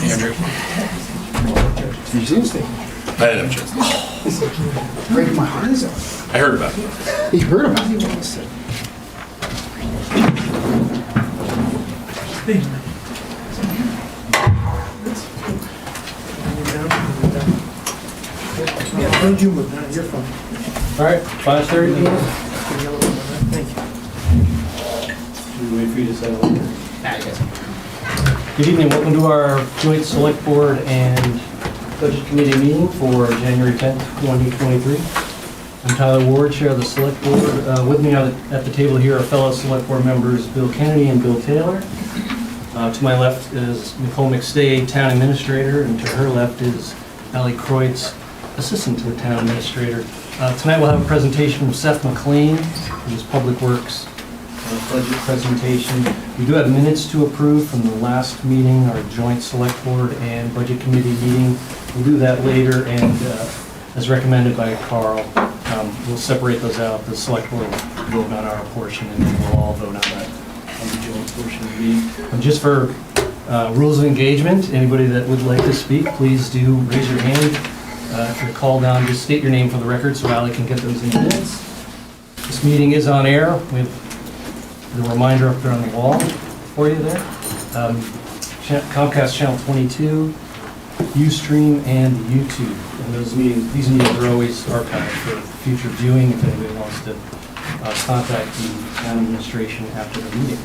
Andrew. You see? I didn't have a chance. Breaking my heart is out. I heard about it. He heard about it. What was it? Yeah, don't you move, you're fine. All right, 5:30 p.m. Thank you. Should we wait for you to settle in? Good evening, welcome to our joint select board and budget committee meeting for January 10th, 2023. I'm Tyler Ward, chair of the select board. With me at the table here are fellow select board members Bill Kennedy and Bill Taylor. To my left is Nicole McStay, town administrator, and to her left is Allie Kreutz, assistant to the town administrator. Tonight we'll have a presentation from Seth MacLean, who's Public Works budget presentation. We do have minutes to approve from the last meeting, our joint select board and budget committee meeting. We'll do that later, and as recommended by Carl, we'll separate those out. The select board will vote on our portion, and then we'll all vote on that on the joint portion of the meeting. And just for rules of engagement, anybody that would like to speak, please do raise your hand. If you're called on, just state your name for the record so Allie can get those in minutes. This meeting is on air. We have the reminder up there on the wall for you there. Comcast Channel 22, Ustream, and YouTube. And these meetings are always archived for future viewing if anybody wants to contact the town administration after the meeting.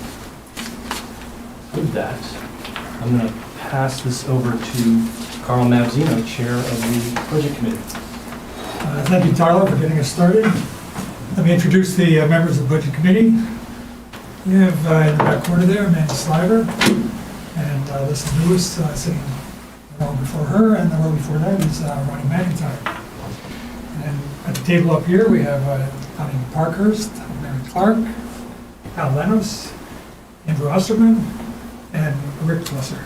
With that, I'm going to pass this over to Carl Mazzino, chair of the budget committee. Thank you, Tyler, for getting us started. Let me introduce the members of the budget committee. We have in the back corner there, Amanda Sliver, and Alyssa Lewis sitting the row before her, and the row before that is Ronnie McIntyre. And at the table up here, we have Connie Parkhurst, Mary Clark, Al Lenos, Andrew Osterman, and Rick Plusser.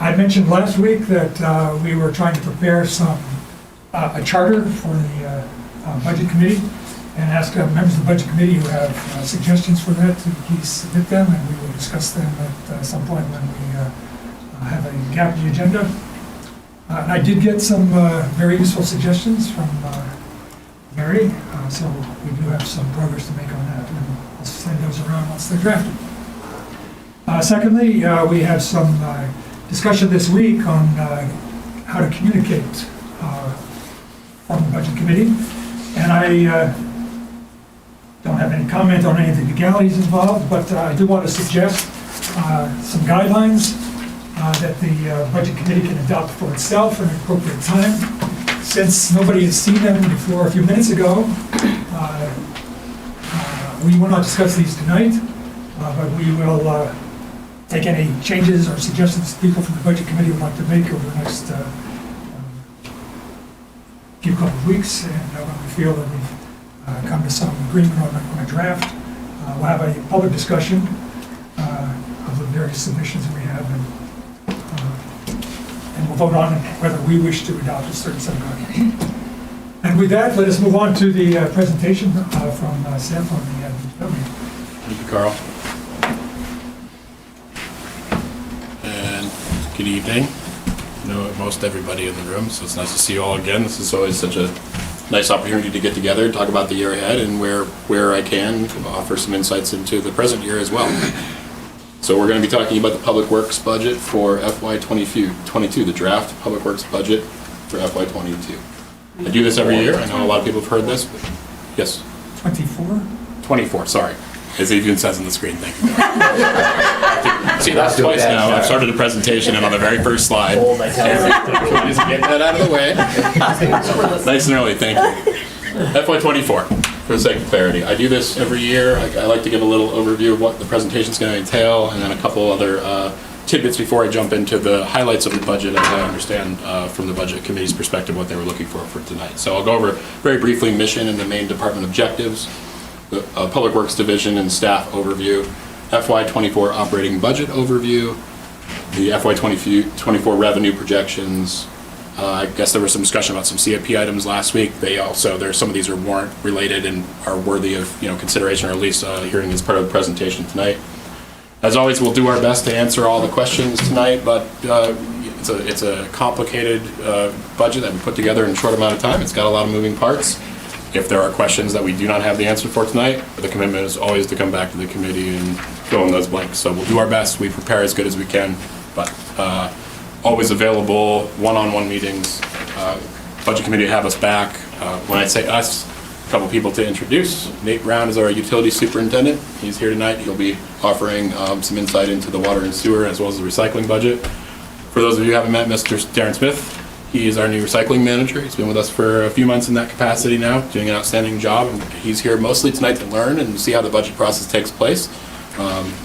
I mentioned last week that we were trying to prepare a charter for the budget committee, and ask members of the budget committee who have suggestions for that to please submit them, and we will discuss them at some point when we have a gap in the agenda. And I did get some very useful suggestions from Mary, so we do have some progress to make on that, and I'll send those around once they're drafted. Secondly, we have some discussion this week on how to communicate from the budget committee, and I don't have any comment on any of the legalities involved, but I do want to suggest some guidelines that the budget committee can adopt for itself at an appropriate time. Since nobody has seen them before a few minutes ago, we will not discuss these tonight, but we will take any changes or suggestions people from the budget committee would like to make over the next few couple of weeks, and when we feel that we've come to some agreement on a draft, we'll have a public discussion of the various submissions we have, and we'll vote on whether we wish to adopt a certain set of guidelines. And with that, let us move on to the presentation from Seth on the budget. Thank you, Carl. And good evening. I know most everybody in the room, so it's nice to see you all again. This is always such a nice opportunity to get together and talk about the year ahead, and where I can offer some insights into the present year as well. So we're going to be talking about the Public Works budget for FY22, the draft Public Works budget for FY22. I do this every year. I know a lot of people have heard this, but yes? 24? 24, sorry. As it even says on the screen, thank you. See, that's twice now. I've started a presentation, and on the very first slide, just get that out of the way. Nice and early, thank you. FY24, for the sake of clarity. I do this every year. I like to give a little overview of what the presentation is going to entail, and then a couple other tidbits before I jump into the highlights of the budget, as I understand from the budget committee's perspective what they were looking for tonight. So I'll go over very briefly mission and the main department objectives, the Public Works Division and staff overview, FY24 operating budget overview, the FY24 revenue projections. I guess there was some discussion about some CIP items last week. Some of these are warrant related and are worthy of consideration, or at least hearing as part of the presentation tonight. As always, we'll do our best to answer all the questions tonight, but it's a complicated budget that we put together in a short amount of time. It's got a lot of moving parts. If there are questions that we do not have the answer for tonight, the commitment is always to come back to the committee and fill in those blanks. So we'll do our best. We prepare as good as we can, but always available one-on-one meetings. Budget committee have us back. When I say us, a couple people to introduce. Nate Brown is our utility superintendent. He's here tonight. He'll be offering some insight into the water and sewer as well as the recycling budget. For those of you who haven't met Mr. Darren Smith, he is our new recycling manager. He's been with us for a few months in that capacity now, doing an outstanding job. And he's here mostly tonight to learn and see how the budget process takes place.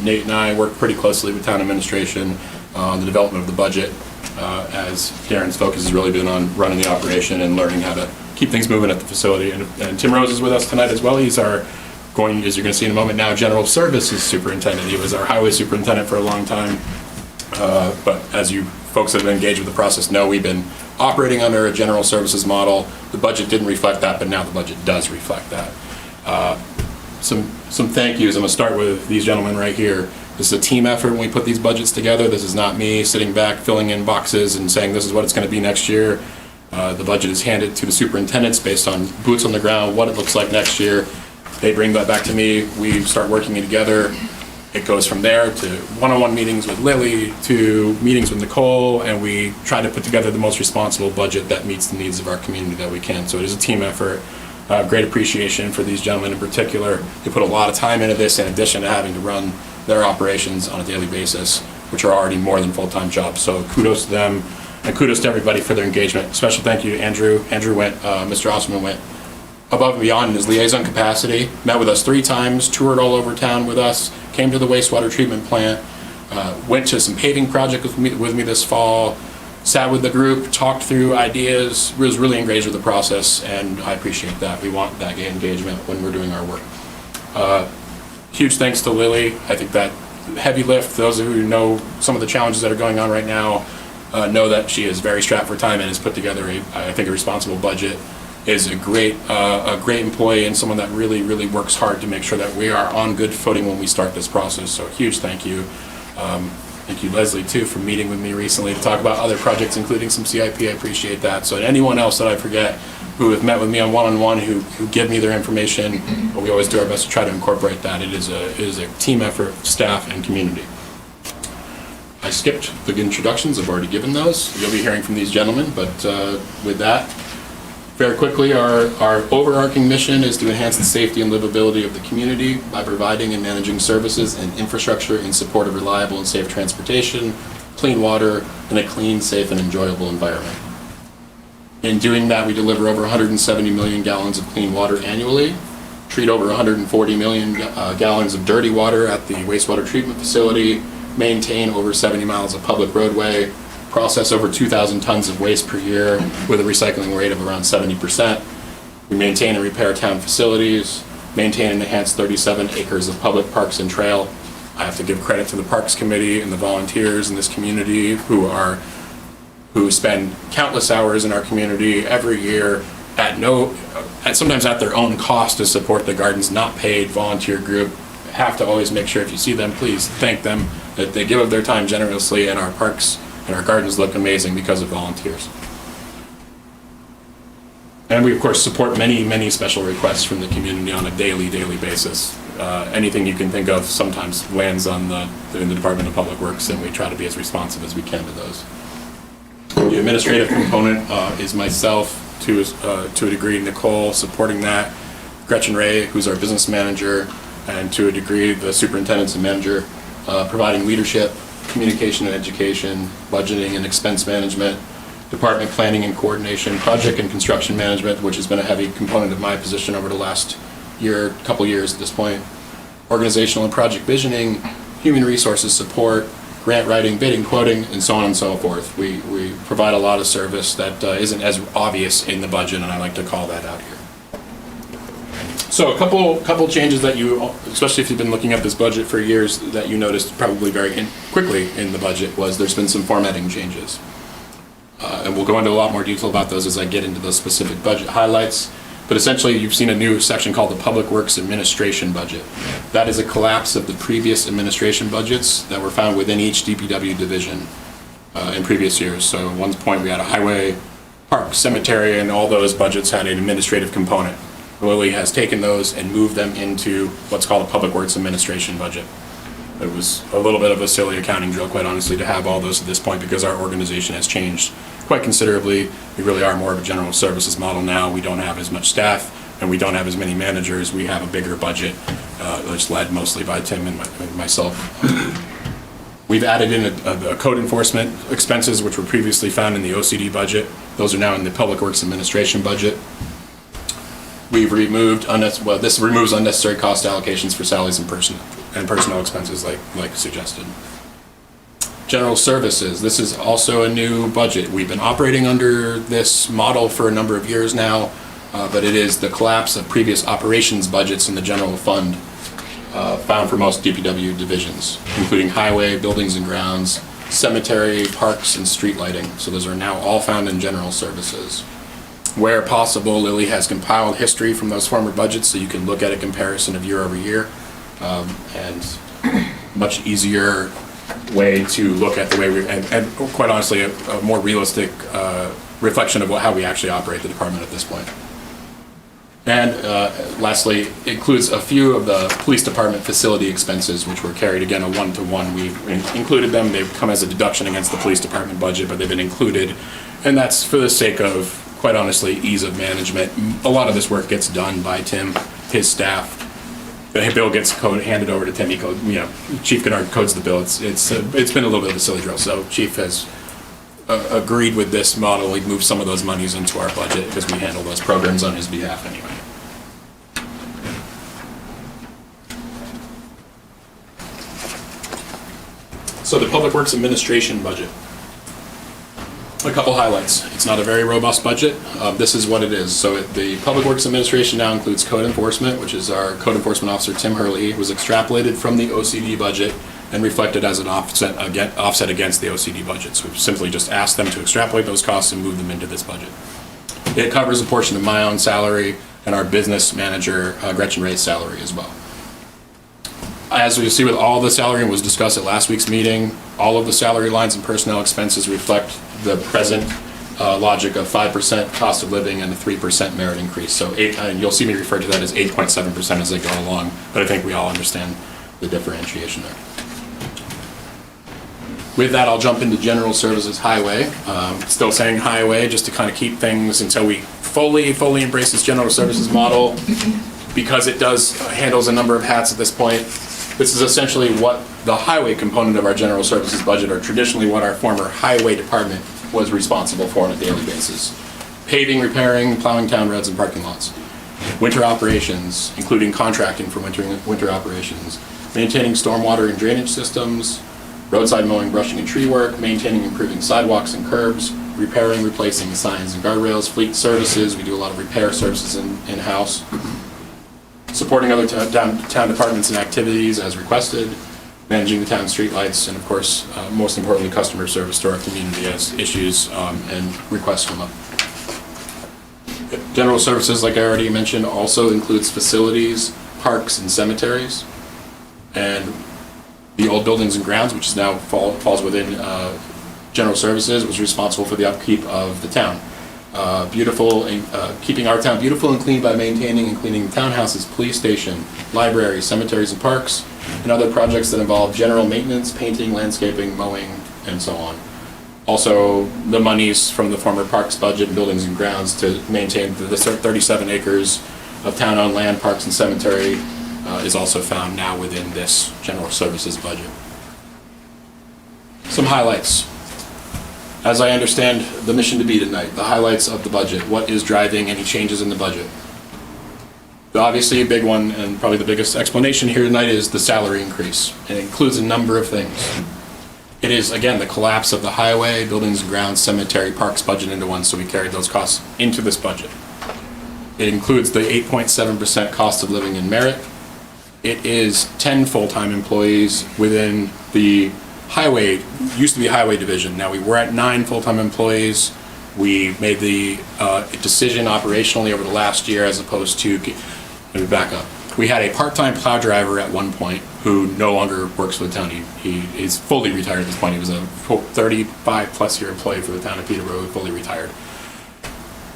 Nate and I work pretty closely with town administration on the development of the budget, as Darren's focus has really been on running the operation and learning how to keep things moving at the facility. And Tim Rose is with us tonight as well. He's our as you're going to see in a moment now, general services superintendent. He was our highway superintendent for a long time. But as you folks that have been engaged with the process know, we've been operating under a general services model. The budget didn't reflect that, but now the budget does reflect that. Some thank yous. I'm going to start with these gentlemen right here. This is a team effort when we put these budgets together. This is not me sitting back, filling in boxes and saying this is what it's going to be next year. The budget is handed to the superintendents based on boots on the ground, what it looks like next year. They bring that back to me. We start working it together. It goes from there to one-on-one meetings with Lily, to meetings with Nicole, and we try to put together the most responsible budget that meets the needs of our community that we can. So it is a team effort. Great appreciation for these gentlemen in particular. They put a lot of time into this in addition to having to run their operations on a daily basis, which are already more than full-time jobs. So kudos to them, and kudos to everybody for their engagement. Special thank you to Andrew. Andrew went, Mr. Osman went above and beyond in his liaison capacity, met with us 3 times, toured all over town with us, came to the wastewater treatment plant, went to some paving project with me this fall, sat with the group, talked through ideas, was really engaged with the process, and I appreciate that. We want that engagement when we're doing our work. Huge thanks to Lily. I think that heavy lift, those of you who know some of the challenges that are going on right now, know that she is very strapped for time and has put together, I think, a responsible budget. Is a great employee and someone that really works hard to make sure that we are on good footing when we start this process. So huge thank you. Thank you, Leslie, too, for meeting with me recently to talk about other projects, including some CIP. I appreciate that. So anyone else that I forget who have met with me on one-on-one, who give me their information, but we always do our best to try to incorporate that. It is a team effort, staff and community. I skipped the introductions. I've already given those. You'll be hearing from these gentlemen, but with that, very quickly, our overarching mission is to enhance the safety and livability of the community by providing and managing services and infrastructure in support of reliable and safe transportation, clean water, and a clean, safe, and enjoyable environment. In doing that, we deliver over 170 million gallons of clean water annually, treat over 140 million gallons of dirty water at the wastewater treatment facility, maintain over 70 miles of public roadway, process over 2,000 tons of waste per year with a recycling rate of around 70%. We maintain and repair town facilities, maintain and enhance 37 acres of public parks and trail. I have to give credit to the Parks Committee and the volunteers in this community who spend countless hours in our community every year at sometimes at their own cost to support the Gardens Not Paid volunteer group. Have to always make sure if you see them, please thank them, that they give of their time generously, and our parks and our gardens look amazing because of volunteers. And we, of course, support many special requests from the community on a daily basis. Anything you can think of sometimes lands in the Department of Public Works, and we try to be as responsive as we can to those. The administrative component is myself, to a degree, Nicole supporting that, Gretchen Ray, who's our business manager, and to a degree, the superintendent's and manager, providing leadership, communication and education, budgeting and expense management, department planning and coordination, project and construction management, which has been a heavy component of my position over the last couple years at this point, organizational and project visioning, human resources support, grant writing, bidding, quoting, and so on and so forth. We provide a lot of service that isn't as obvious in the budget, and I like to call that out here. So a couple changes that you, especially if you've been looking at this budget for years, that you noticed probably very quickly in the budget was there's been some formatting changes. And we'll go into a lot more detail about those as I get into the specific budget highlights. But essentially, you've seen a new section called the Public Works Administration Budget. That is a collapse of the previous administration budgets that were found within each DPW division in previous years. So at one point, we had a highway, park, cemetery, and all those budgets had an administrative component. Lily has taken those and moved them into what's called a Public Works Administration Budget. It was a little bit of a silly accounting drill, quite honestly, to have all those at this point because our organization has changed quite considerably. We really are more of a general services model now. We don't have as much staff and we don't have as many managers. We have a bigger budget, that's led mostly by Tim and myself. We've added in a code enforcement expenses, which were previously found in the OCD budget. Those are now in the Public Works Administration budget. We've removed, this removes unnecessary cost allocations for salaries and personnel expenses like suggested. General services, this is also a new budget. We've been operating under this model for a number of years now, but it is the collapse of previous operations budgets in the general fund found for most DPW divisions, including highway, buildings and grounds, cemetery, parks, and street lighting. So those are now all found in general services. Where possible, Lily has compiled history from those former budgets so you can look at a comparison of year over year, and much easier way to look at the way and quite honestly, a more realistic reflection of how we actually operate the department at this point. And lastly, includes a few of the police department facility expenses, which were carried, again, a one-to-one. We've included them. They've come as a deduction against the police department budget, but they've been included. And that's for the sake of, quite honestly, ease of management. A lot of this work gets done by Tim, his staff. The bill gets handed over to Tim. Chief Kennard codes the bill. It's been a little bit of a silly drill. So Chief has agreed with this model. We've moved some of those monies into our budget because we handle those programs on his behalf anyway. So the Public Works Administration budget. A couple highlights. It's not a very robust budget. This is what it is. So the Public Works Administration now includes code enforcement, which is our code enforcement officer, Tim Hurley. It was extrapolated from the OCD budget and reflected as an offset against the OCD budget. So we've simply just asked them to extrapolate those costs and move them into this budget. It covers a portion of my own salary and our business manager, Gretchen Ray's salary as well. As we see with all the salary, and was discussed at last week's meeting, all of the salary lines and personnel expenses reflect the present logic of 5% cost of living and a 3% merit increase. So and you'll see me refer to that as 8.7% as I go along, but I think we all understand the differentiation there. With that, I'll jump into general services highway. Still saying highway just to kind of keep things until we fully embrace this general services model, because it handles a number of hats at this point. This is essentially what the highway component of our general services budget, or traditionally what our former highway department was responsible for on a daily basis. Paving, repairing, plowing town roads and parking lots. Winter operations, including contracting for winter operations. Maintaining stormwater and drainage systems. Roadside mowing, brushing and tree work. Maintaining and improving sidewalks and curbs. Repairing, replacing signs and guardrails. Fleet services, we do a lot of repair services in-house. Supporting other town departments and activities as requested, managing the town streetlights, and of course, most importantly, customer service to our community as issues and requests come up. General services, like I already mentioned, also includes facilities, parks, and cemeteries. And the old buildings and grounds, which is now falls within general services, was responsible for the upkeep of the town. Keeping our town beautiful and clean by maintaining and cleaning townhouses, police station, libraries, cemeteries and parks, and other projects that involve general maintenance, painting, landscaping, mowing, and so on. Also, the monies from the former parks budget and buildings and grounds to maintain the 37 acres of town-owned land, parks, and cemetery is also found now within this general services budget. Some highlights. As I understand the mission to be tonight, the highlights of the budget, what is driving any changes in the budget? Obviously a big one, and probably the biggest explanation here tonight, is the salary increase. It includes a number of things. It is, again, the collapse of the highway, buildings and grounds, cemetery, parks budget into one, so we carried those costs into this budget. It includes the 8.7% cost of living and merit. It is 10 full-time employees within the highway, used to be highway division. Now we were at 9 full-time employees We made the decision operationally over the last year as opposed to, let me back up. We had a part-time plow driver at one point who no longer works for the town. He is fully retired at this point. He was a 35-plus year employee for the town of Peterborough, fully retired.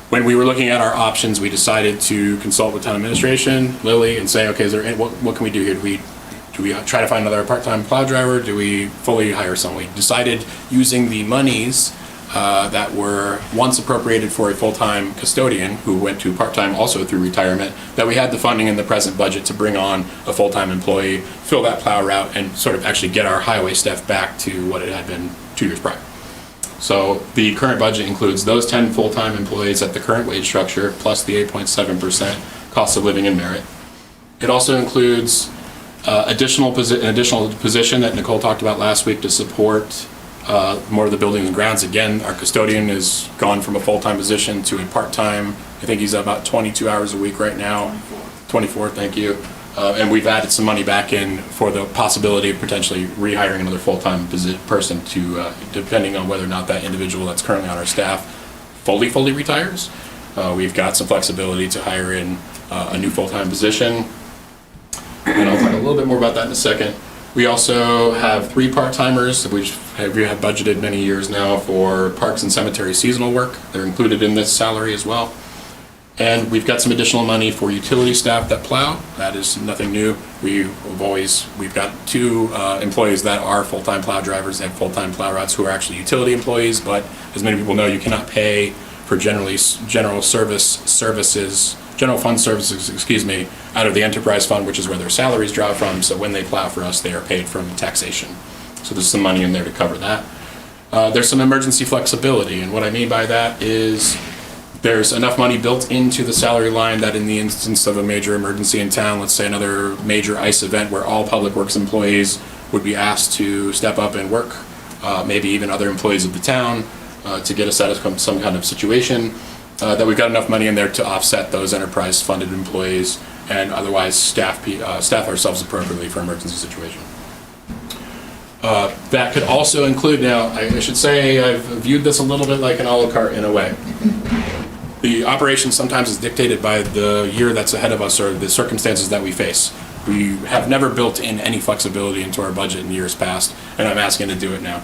When we were looking at our options, we decided to consult with town administration, Lily, and say, okay, is there what can we do here? Do we try to find another part-time plow driver? Do we fully hire someone? We decided using the monies that were once appropriated for a full-time custodian who went to part-time also through retirement, that we had the funding in the present budget to bring on a full-time employee, fill that plow route, and sort of actually get our highway staff back to what it had been 2 years prior. So the current budget includes those 10 full-time employees at the current wage structure, plus the 8.7% cost of living and merit. It also includes an additional position that Nicole talked about last week to support more of the buildings and grounds. Again, our custodian has gone from a full-time position to a part-time. I think he's about 22 hours a week right now. 24, thank you. And we've added some money back in for the possibility of potentially rehiring another full-time person to, depending on whether or not that individual that's currently on our staff fully retires. We've got some flexibility to hire in a new full-time position. And I'll talk a little bit more about that in a second. We also have 3 part-timers that we have budgeted many years now for parks and cemetery seasonal work. They're included in this salary as well. And we've got some additional money for utility staff that plow. That is nothing new. We've got 2 employees that are full-time plow drivers and full-time plow routes who are actually utility employees, but as many people know, you cannot pay for general fund services, out of the enterprise fund, which is where their salaries draw from. So when they plow for us, they are paid from taxation. So there's some money in there to cover that. There's some emergency flexibility, and what I mean by that is there's enough money built into the salary line that in the instance of a major emergency in town, let's say another major ice event where all public works employees would be asked to step up and work, maybe even other employees of the town, to get us out of some kind of situation, that we've got enough money in there to offset those enterprise funded employees and otherwise staff ourselves appropriately for emergency situation. That could also include, now I should say I've viewed this a little bit like an a la carte in a way. The operation sometimes is dictated by the year that's ahead of us or the circumstances that we face. We have never built in any flexibility into our budget in years past, and I'm asking to do it now.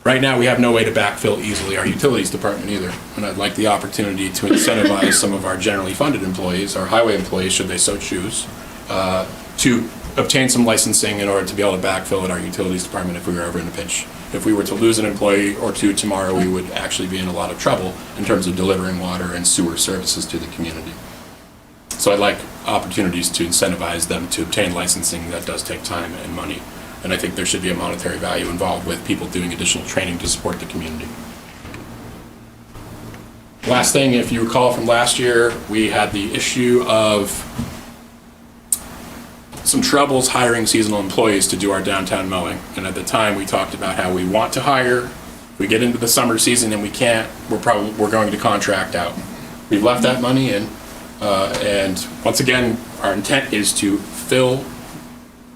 Right now, we have no way to backfill easily our utilities department either, and I'd like the opportunity to incentivize some of our generally funded employees, our highway employees, should they so choose, to obtain some licensing in order to be able to backfill at our utilities department if we were ever in a pinch. If we were to lose an employee or 2 tomorrow, we would actually be in a lot of trouble in terms of delivering water and sewer services to the community. So I'd like opportunities to incentivize them to obtain licensing. That does take time and money. And I think there should be a monetary value involved with people doing additional training to support the community. Last thing, if you recall from last year, we had the issue of some troubles hiring seasonal employees to do our downtown mowing. And at the time, we talked about how we want to hire. If we get into the summer season and we can't, we're going to contract out. We've left that money in. And once again, our intent is to fill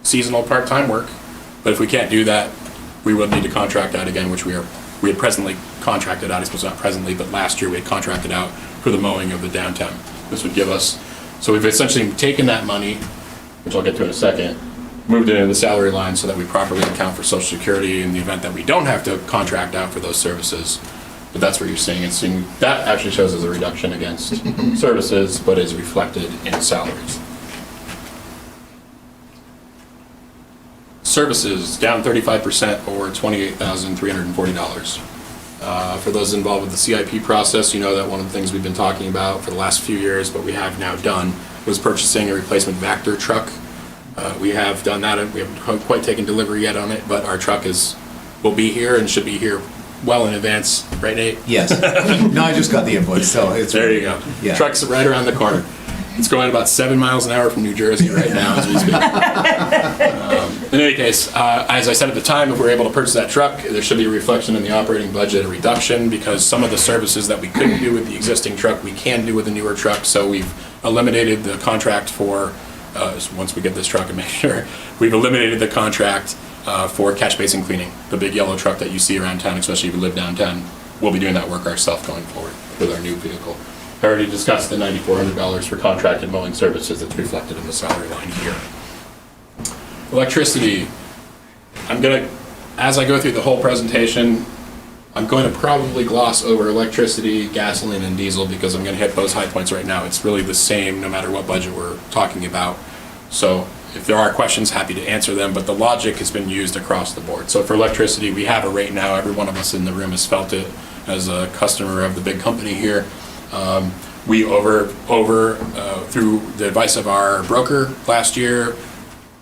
seasonal part-time work. But if we can't do that, we will need to contract out again, which we had presently contracted out. I suppose not presently, but last year we had contracted out for the mowing of the downtown. This would give us, so we've essentially taken that money, which I'll get to in a second, moved it into the salary line so that we properly account for Social Security in the event that we don't have to contract out for those services. But that's what you're seeing. And seeing that actually shows as a reduction against services, but is reflected in salaries. Services down 35% or $28,340. For those involved with the CIP process, you know that one of the things we've been talking about for the last few years, but we have now done, was purchasing a replacement Vector truck. We have done that, and we haven't quite taken delivery yet on it, but our truck will be here and should be here well in advance, right, Nate? Yes. No, I just got the invoice, so it's... There you go. Yeah. Truck's right around the corner. It's going about 7 miles an hour from New Jersey right now as we speak. In any case, as I said at the time, if we're able to purchase that truck, there should be a reflection in the operating budget, a reduction, because some of the services that we couldn't do with the existing truck, we can do with the newer truck. So we've eliminated the contract for, once we get this truck and make sure, we've eliminated the contract for catch basin cleaning. The big yellow truck that you see around town, especially if you live downtown, we'll be doing that work ourselves going forward with our new vehicle. I already discussed the $9,400 for contracted mowing services that's reflected in the salary line here. Electricity, as I go through the whole presentation, I'm going to probably gloss over electricity, gasoline, and diesel because I'm going to hit those high points right now. It's really the same no matter what budget we're talking about. So if there are questions, happy to answer them, but the logic has been used across the board. So for electricity, we have a rate now. Every one of us in the room has felt it as a customer of the big company here. We through the advice of our broker last year,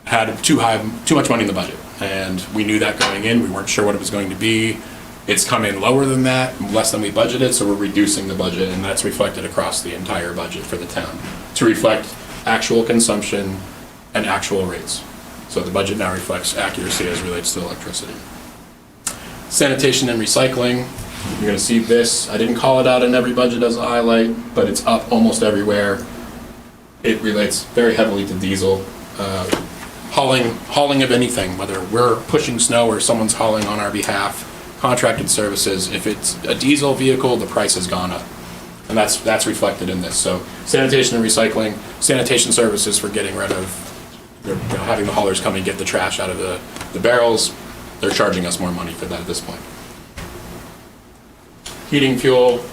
had too much money in the budget. And we knew that going in. We weren't sure what it was going to be. It's come in lower than that, less than we budgeted, so we're reducing the budget, and that's reflected across the entire budget for the town to reflect actual consumption and actual rates. So the budget now reflects accuracy as relates to electricity. Sanitation and recycling, you're going to see this. I didn't call it out in every budget as a highlight, but it's up almost everywhere. It relates very heavily to diesel. Hauling of anything, whether we're pushing snow or someone's hauling on our behalf, contracted services, if it's a diesel vehicle, the price has gone up. And that's reflected in this. So sanitation and recycling, sanitation services for getting rid of, having the haulers come and get the trash out of the barrels, they're charging us more money for that at this point. Heating fuel,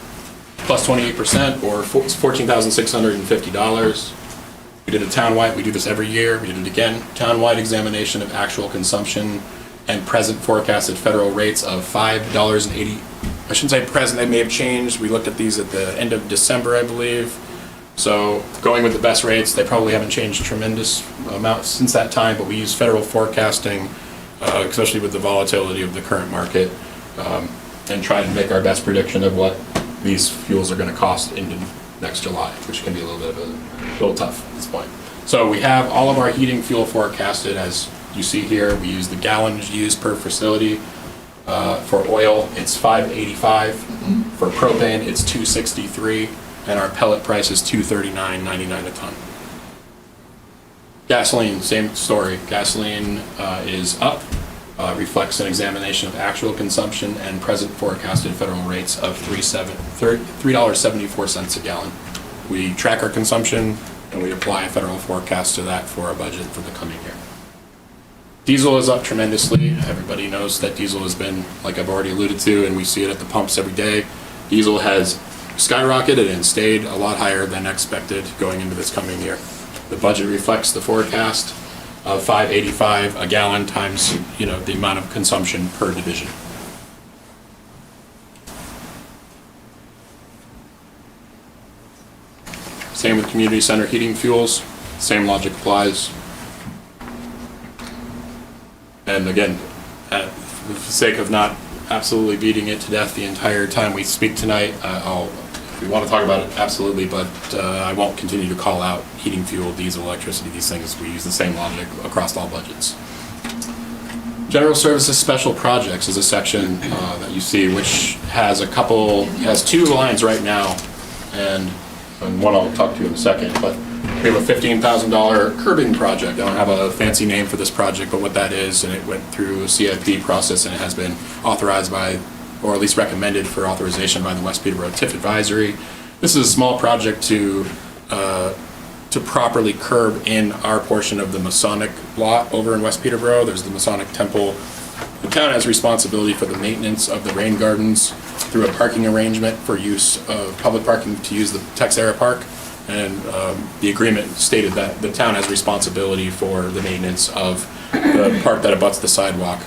plus 28% or $14,650. We did a townwide, we do this every year, we did it again, townwide examination of actual consumption and present forecasted federal rates of $5.80. I shouldn't say present, they may have changed. We looked at these at the end of December, I believe. So going with the best rates, they probably haven't changed tremendous amounts since that time, but we use federal forecasting, especially with the volatility of the current market, and try to make our best prediction of what these fuels are going to cost into next July, which can be a little tough at this point. So we have all of our heating fuel forecasted as you see here. We use the gallons used per facility. For oil, it's $5.85. For propane, it's $2.63, and our pellet price is $239.99 a ton. Gasoline, same story. Gasoline is up, reflects an examination of actual consumption and present forecasted federal rates of $3.74 a gallon. We track our consumption and we apply a federal forecast to that for our budget for the coming year. Diesel is up tremendously. Everybody knows that diesel has been, like I've already alluded to, and we see it at the pumps every day. Diesel has skyrocketed and stayed a lot higher than expected going into this coming year. The budget reflects the forecast of $5.85 a gallon times, the amount of consumption per division. Same with community center heating fuels, same logic applies. And again, for the sake of not absolutely beating it to death the entire time we speak tonight, if we want to talk about it, absolutely, but I won't continue to call out heating fuel, diesel, electricity, these things. We use the same logic across all budgets. General services special projects is a section that you see, which has two lines right now, and one I'll talk to in a second, but we have a $15,000 curbing project. I don't have a fancy name for this project, but what that is, and it went through a CIP process and it has been authorized by, or at least recommended for authorization by the West Peterborough TIF Advisory. This is a small project to properly curb in our portion of the Masonic lot over in West Peterborough. There's the Masonic Temple. The town has responsibility for the maintenance of the rain gardens through a parking arrangement for use of public parking to use the Texera Park. And the agreement stated that the town has responsibility for the maintenance of the part that abuts the sidewalk.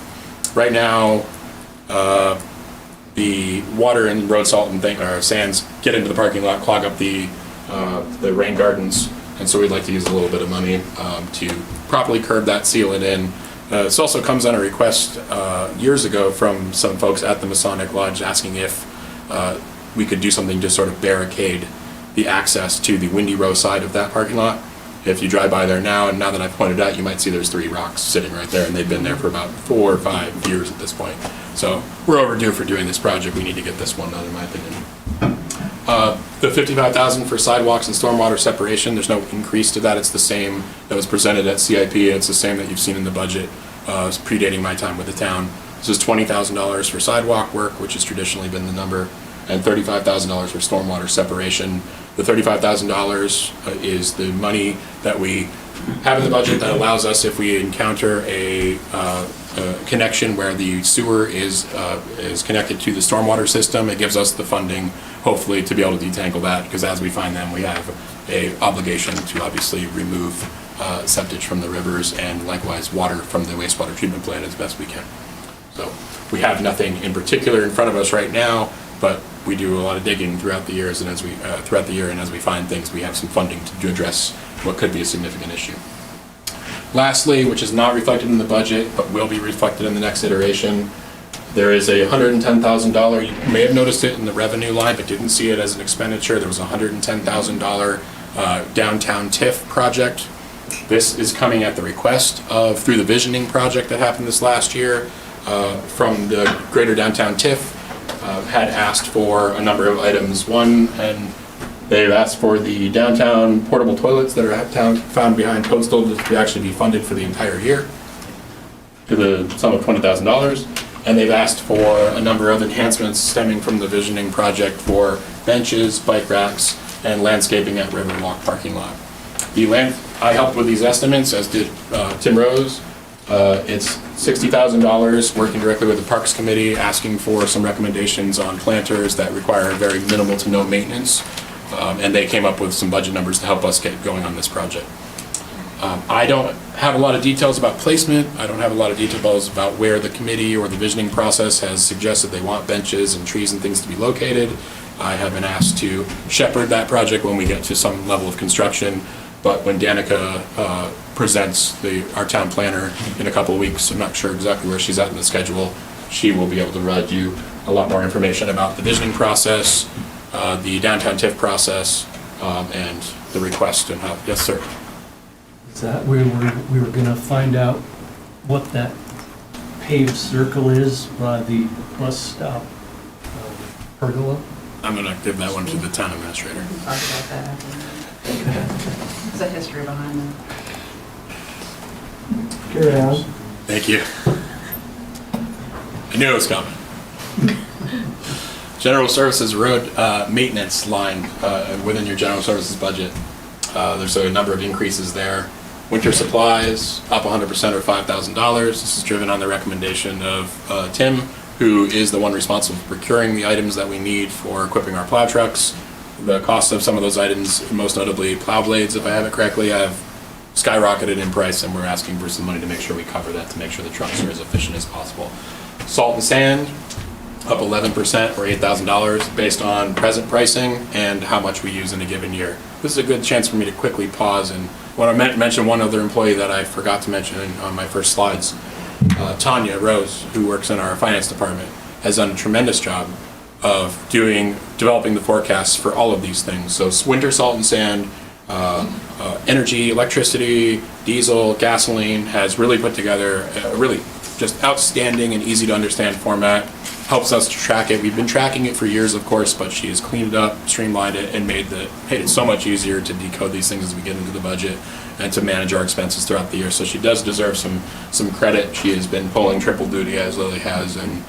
Right now, the water and road salt and sands get into the parking lot, clog up the rain gardens, and so we'd like to use a little bit of money to properly curb that, seal it in. This also comes on a request years ago from some folks at the Masonic Lodge asking if we could do something to sort of barricade the access to the Windy Row side of that parking lot. If you drive by there now, and now that I've pointed out, you might see there's 3 rocks sitting right there, and they've been there for about 4 or 5 years at this point. So we're overdue for doing this project. We need to get this one done, in my opinion. The $55,000 for sidewalks and stormwater separation, there's no increase to that. It's the same that was presented at CIP. It's the same that you've seen in the budget predating my time with the town. This is $20,000 for sidewalk work, which has traditionally been the number, and $35,000 for stormwater separation. The $35,000 is the money that we have in the budget that allows us, if we encounter a connection where the sewer is connected to the stormwater system, it gives us the funding, hopefully, to be able to detangle that, because as we find them, we have a obligation to obviously remove septic from the rivers and likewise water from the wastewater treatment plant as best we can. So we have nothing in particular in front of us right now, but we do a lot of digging throughout the years, and as we find things, we have some funding to address what could be a significant issue. Lastly, which is not reflected in the budget, but will be reflected in the next iteration, there is a $110,000, you may have noticed it in the revenue line, but didn't see it as an expenditure. There was a $110,000 downtown TIF project. This is coming at the request of, through the visioning project that happened this last year, from the Greater Downtown TIF, had asked for a number of items. One, and they've asked for the downtown portable toilets that are found behind Coastal to actually be funded for the entire year to the sum of $20,000. And they've asked for a number of enhancements stemming from the visioning project for benches, bike racks, and landscaping at Riverwalk parking lot. I helped with these estimates, as did Tim Rose. It's $60,000, working directly with the Parks Committee, asking for some recommendations on planters that require very minimal to no maintenance. And they came up with some budget numbers to help us get going on this project. I don't have a lot of details about placement. I don't have a lot of details about where the committee or the visioning process has suggested they want benches and trees and things to be located. I have been asked to shepherd that project when we get to some level of construction. But when Danica presents our town planner in a couple of weeks, I'm not sure exactly where she's at in the schedule, she will be able to provide you a lot more information about the visioning process, the downtown TIF process, and the request and how. Yes, sir. Is that where we were gonna find out what that paved circle is by the bus stop pergola? I'm gonna give that one to the town administrator. We can talk about that after. There's a history behind that. Carry on. Thank you. I knew it was coming. General Services road maintenance line within your general services budget. There's a number of increases there. Winter supplies up 100% or $5,000. This is driven on the recommendation of Tim, who is the one responsible for procuring the items that we need for equipping our plow trucks. The cost of some of those items, most notably plow blades, if I have it correctly, have skyrocketed in price, and we're asking for some money to make sure we cover that, to make sure the trucks are as efficient as possible. Salt and sand, up 11% or $8,000 based on present pricing and how much we use in a given year. This is a good chance for me to quickly pause and want to mention one other employee that I forgot to mention on my first slides. Tanya Rose, who works in our finance department, has done a tremendous job of developing the forecasts for all of these things. So winter salt and sand, energy, electricity, diesel, gasoline, has really put together a really just outstanding and easy to understand format. Helps us to track it. We've been tracking it for years, of course, but she has cleaned it up, streamlined it, and made it so much easier to decode these things as we get into the budget and to manage our expenses throughout the year. So she does deserve some credit. She has been pulling triple duty, as Lily has, and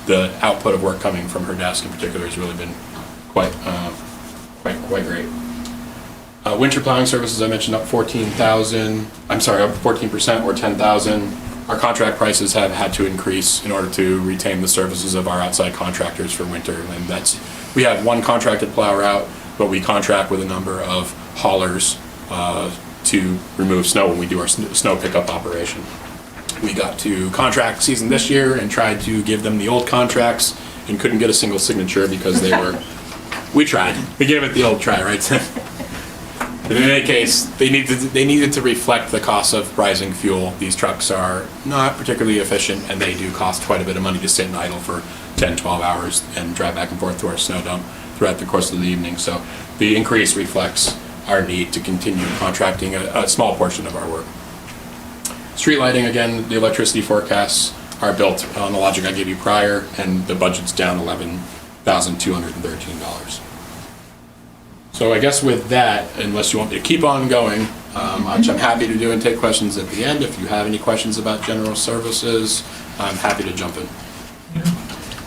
the output of work coming from her desk in particular has really been quite great. Winter plowing services, I mentioned, up 14,000. I'm sorry, up 14% or 10,000. Our contract prices have had to increase in order to retain the services of our outside contractors for winter, and we have one contracted plower out, but we contract with a number of haulers to remove snow when we do our snow pickup operation. We got to contract season this year and tried to give them the old contracts and couldn't get a single signature because we tried. We gave it the old try, right? But in any case, they needed to reflect the cost of rising fuel. These trucks are not particularly efficient, and they do cost quite a bit of money to sit and idle for 10, 12 hours and drive back and forth to our snow dump throughout the course of the evening. So the increase reflects our need to continue contracting a small portion of our work. Street lighting, again, the electricity forecasts are built on the logic I gave you prior, and the budget's down $11,213. So I guess with that, unless you want me to keep on going, which I'm happy to do and take questions at the end. If you have any questions about general services, I'm happy to jump in.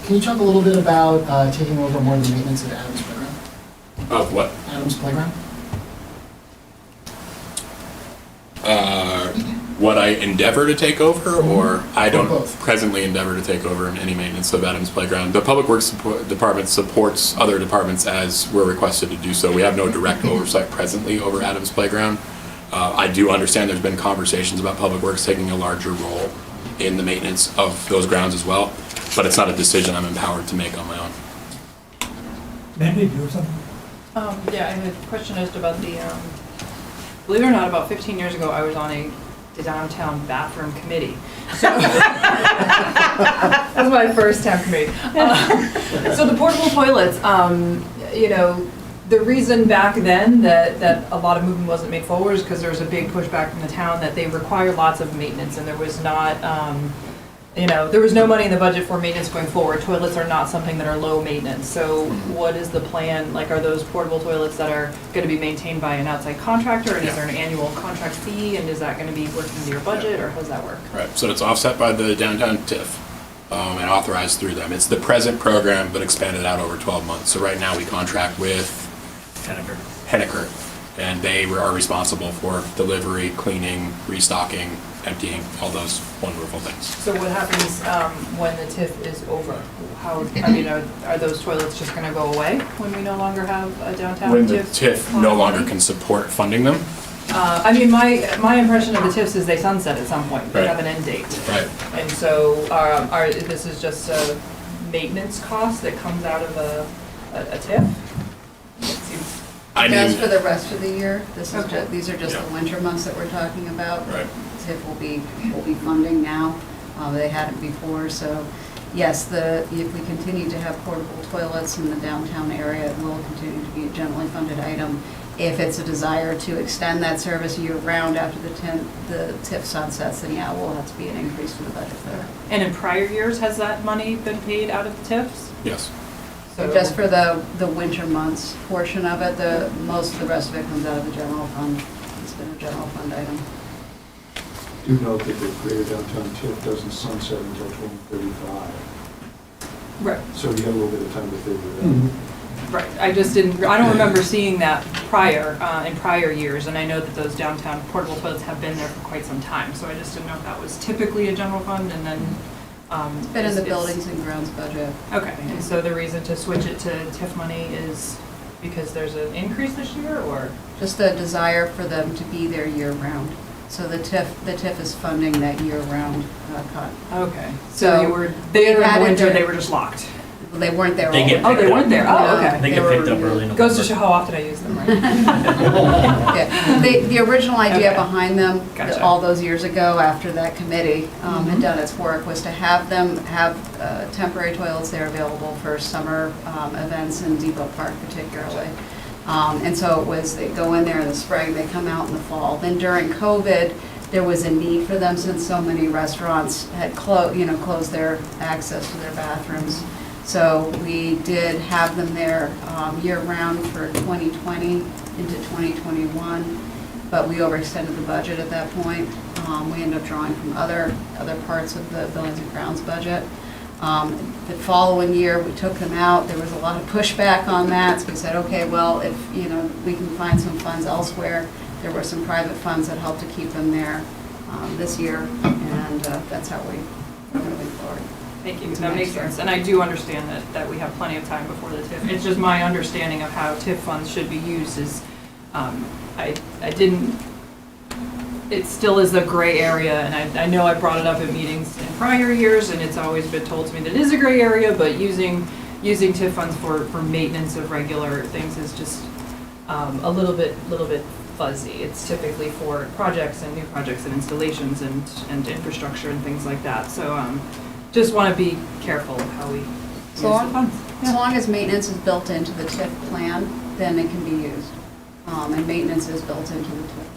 Can you talk a little bit about taking over more of the maintenance at Adams Playground? Of what? Adams Playground? What I endeavor to take over, or I don't both. presently endeavor to take over in any maintenance of Adams Playground. The Public Works Department supports other departments as we're requested to do so. We have no direct oversight presently over Adams Playground. I do understand there's been conversations about Public Works taking a larger role in the maintenance of those grounds as well, but it's not a decision I'm empowered to make on my own. Mandy, do you have something? Yeah, I have a question just about the, believe it or not, about 15 years ago, I was on the downtown bathroom committee. So that was my first town committee. So the portable toilets, you know, the reason back then that a lot of movement wasn't made forward is because there was a big pushback from the town that they required lots of maintenance, and there was not, you know, there was no money in the budget for maintenance going forward. Toilets are not something that are low maintenance. So what is the plan? Like, are those portable toilets that are going to be maintained by an outside contractor, and is there an annual contract fee, and is that going to be working into your budget, or how does that work? Right, so it's offset by the downtown TIF and authorized through them. It's the present program, but expanded out over 12 months. So right now we contract with Henniker, and they are responsible for delivery, cleaning, restocking, emptying, all those wonderful things. So what happens when the TIF is over? How, I mean, are those toilets just going to go away when we no longer have a downtown When the TIF? TIF no longer can support funding them. I mean, my impression of the TIFs is they sunset at some point. They Right. have an end date. Right. And so this is just a maintenance cost that comes out of a TIF? It seems- I That's mean, for the rest of the year. This is Okay. these are just Yeah. the winter months that we're talking about. Right. TIF will be funding now. They hadn't before, so yes, if we continue to have portable toilets in the downtown area, it will continue to be a generally funded item. If it's a desire to extend that service year-round after the TIF sunsets, then yeah, will have to be an increase to the budget there. And in prior years, has that money been paid out of the TIFs? yes. So Just for the winter months portion of it, most of the rest of it comes out of the general fund. It's been a general fund item. Do note that the Greater Downtown TIF doesn't sunset until 2035, Right. so you have a little bit of time to figure it out. Right, I don't remember seeing that in prior years, and I know that those downtown portable toilets have been there for quite some time, so I just didn't know if that was typically a general fund, and then, It's been in the buildings and grounds budget. Okay, and so the reason to switch it to TIF money is because there's an increase this year, or? Just a desire for them to be there year-round. So the TIF is funding that year-round cut. Okay, So so you were there in had the it winter, there. they were just locked? They weren't there all They the get time. Oh, they weren't there, oh, okay. They get picked up early in November. Goes to show how often I use them, right? Yeah. The original idea Okay. behind them, Gotcha. all those years ago, after that committee had done its work, was to have them have temporary toilets there available for summer events in Depot Park particularly. And so it was, they go in there in the spring, they come out in the fall. Then during COVID, there was a need for them since so many restaurants had closed their access to their bathrooms. So we did have them there year-round for 2020 into 2021, but we overextended the budget at that point. We ended up drawing from other parts of the buildings and grounds budget. The following year, we took them out. There was a lot of pushback on that, so we said, okay, well, if we can find some funds elsewhere. There were some private funds that helped to keep them there this year, and that's how we're moving forward. Thank you, Into that makes next year. sense, and I do understand that we have plenty of time before the TIF. It's just my understanding of how TIF funds should be used is, it still is a gray area, and I know I brought it up at meetings in prior years, and it's always been told to me that it is a gray area, but using TIF funds for maintenance of regular things is just a little bit fuzzy. It's typically for projects and new projects and installations and infrastructure and things like that. So just want to be careful of how we use the funds. As long as maintenance is built into the TIF plan, then it can be used. And maintenance is built into the TIF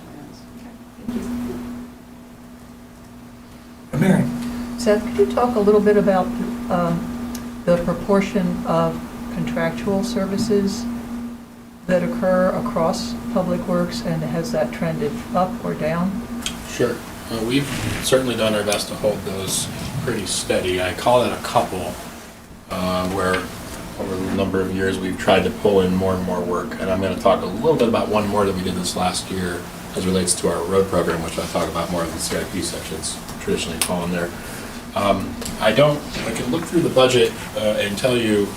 plans. Mary? Seth, could you talk a little bit about the proportion of contractual services that occur across Public Works, and has that trended up or down? Sure. We've certainly done our best to hold those pretty steady. I call it a couple, where over a number of years we've tried to pull in more and more work. And I'm going to talk a little bit about one more that we did this last year as relates to our road program, which I'll talk about more in the CIP sections, traditionally fall in there. I can look through the budget and tell you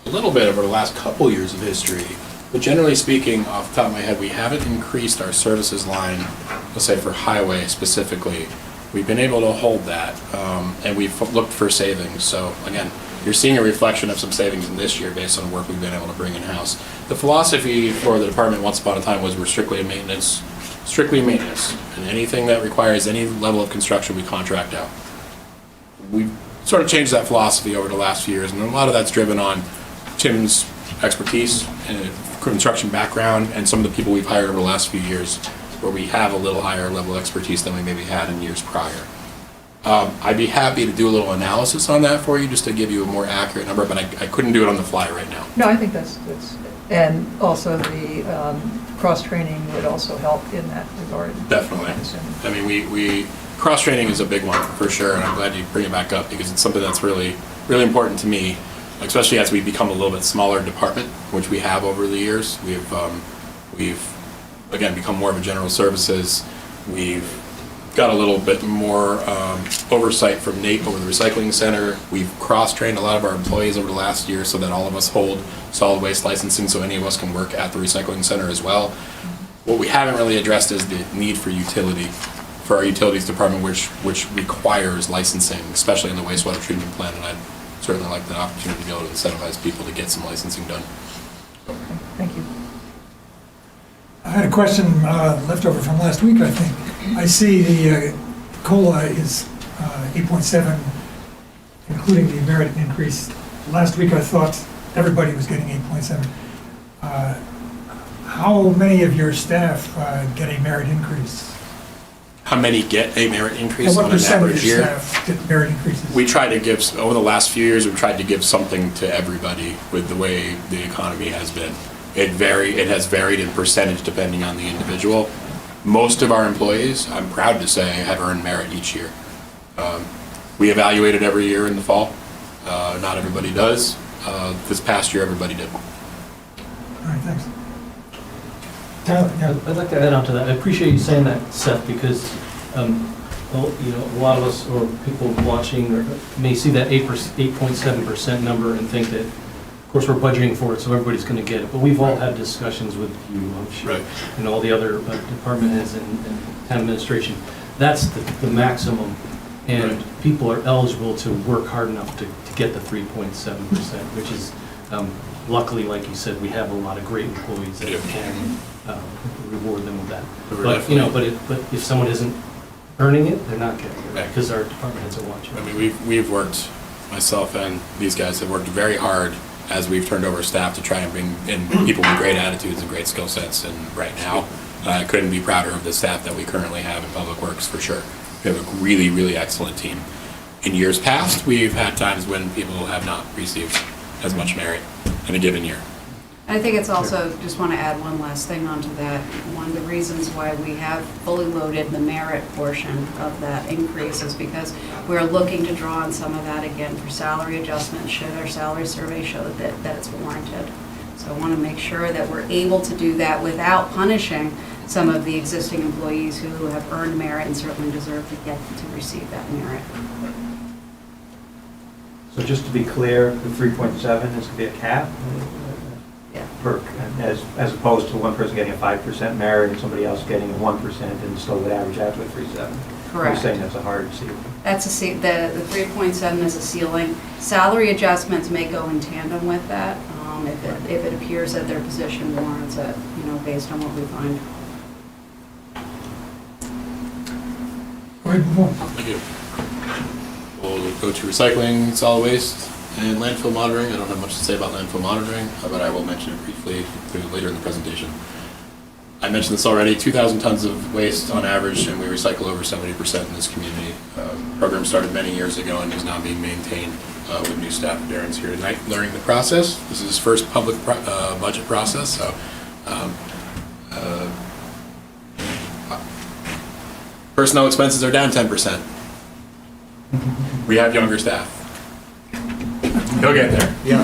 a little bit over the last couple years of history. But generally speaking, off the top of my head, we haven't increased our services line, let's say for highway specifically. We've been able to hold that, and we've looked for savings. So again, you're seeing a reflection of some savings in this year based on work we've been able to bring in-house. The philosophy for the department once upon a time was we're strictly maintenance, and anything that requires any level of construction we contract out. We've sort of changed that philosophy over the last few years, and a lot of that's driven on Tim's expertise and construction background and some of the people we've hired over the last few years where we have a little higher level of expertise than we maybe had in years prior. I'd be happy to do a little analysis on that for you just to give you a more accurate number, but I couldn't do it on the fly right now. No, I think that's, and also the cross-training would also help in that regard. Definitely. I mean, we cross-training is a big one for sure, and I'm glad you bring it back up because it's something that's really, really important to me, especially as we become a little bit smaller department, which we have over the years. We've again become more of a general services. We've got a little bit more oversight from Nate over the recycling center. We've cross-trained a lot of our employees over the last year so that all of us hold solid waste licensing so any of us can work at the recycling center as well. What we haven't really addressed is the need for our utilities department, which requires licensing, especially in the wastewater treatment plant, and I'd certainly like the opportunity to be able to incentivize people to get some licensing done. Okay, thank you. I had a question left over from last week, I think. I see the COLA is 8.7, including the merit increase. Last week I thought everybody was getting 8.7. How many of your staff get a merit increase? How many get a merit increase And on what an percentage average of year? staff get merit increases? We try to give, over the last few years, we've tried to give something to everybody with the way the economy has been. It has varied in percentage depending on the individual. Most of our employees, I'm proud to say, have earned merit each year. We evaluate it every year in the fall. Not everybody does. This past year, everybody did. All right, thanks. Tyler, yeah. I'd like to add on to that. I appreciate you saying that, Seth, because well, a lot of us or people watching may see that 8.7% number and think that, of course, we're budgeting for it, so everybody's going to get it. But we've all had discussions with you, I'm sure, Right. and all the other department heads and town administration. That's the maximum, and Right. people are eligible to work hard enough to get the 3.7%, which is luckily, like you said, we have a lot of great employees that Yeah. can reward them with that. We're But if someone isn't earning it, they're not getting it, Right. because our department heads are watching. I mean, we've worked, myself and these guys have worked very hard as we've turned over staff to try and bring in people with great attitudes and great skill sets. And right now, I couldn't be prouder of the staff that we currently have in Public Works, for sure. We have a really, really excellent team. In years past, we've had times when people have not received as much merit in a given year. I think it's also, just want to add one last thing onto that. One of the reasons why we have fully loaded the merit portion of that increase is because we're looking to draw on some of that again for salary adjustment should our salary survey show that it's warranted. So I want to make sure that we're able to do that without punishing some of the existing employees who have earned merit and certainly deserve to receive that merit. So just to be clear, the 3.7 is going to be a cap? Yeah. As opposed to one person getting a 5% merit and somebody else getting a 1% and still would average out to a 3.7? Correct. You're saying that's a hard ceiling? That's the 3.7 is a ceiling. Salary adjustments may go in tandem with that if it appears that their position warrants it, based on what we find. Go ahead, move on. Thank you. We'll go to recycling, solid waste, and landfill monitoring. I don't have much to say about landfill monitoring, but I will mention it briefly later in the presentation. I mentioned this already, 2,000 tons of waste on average, and we recycle over 70% in this community. Program started many years ago and is now being maintained with new staff. Darren's here tonight learning the process. This is his first public budget process, so Personnel expenses are down 10%. We have younger staff. He'll get there. Yeah.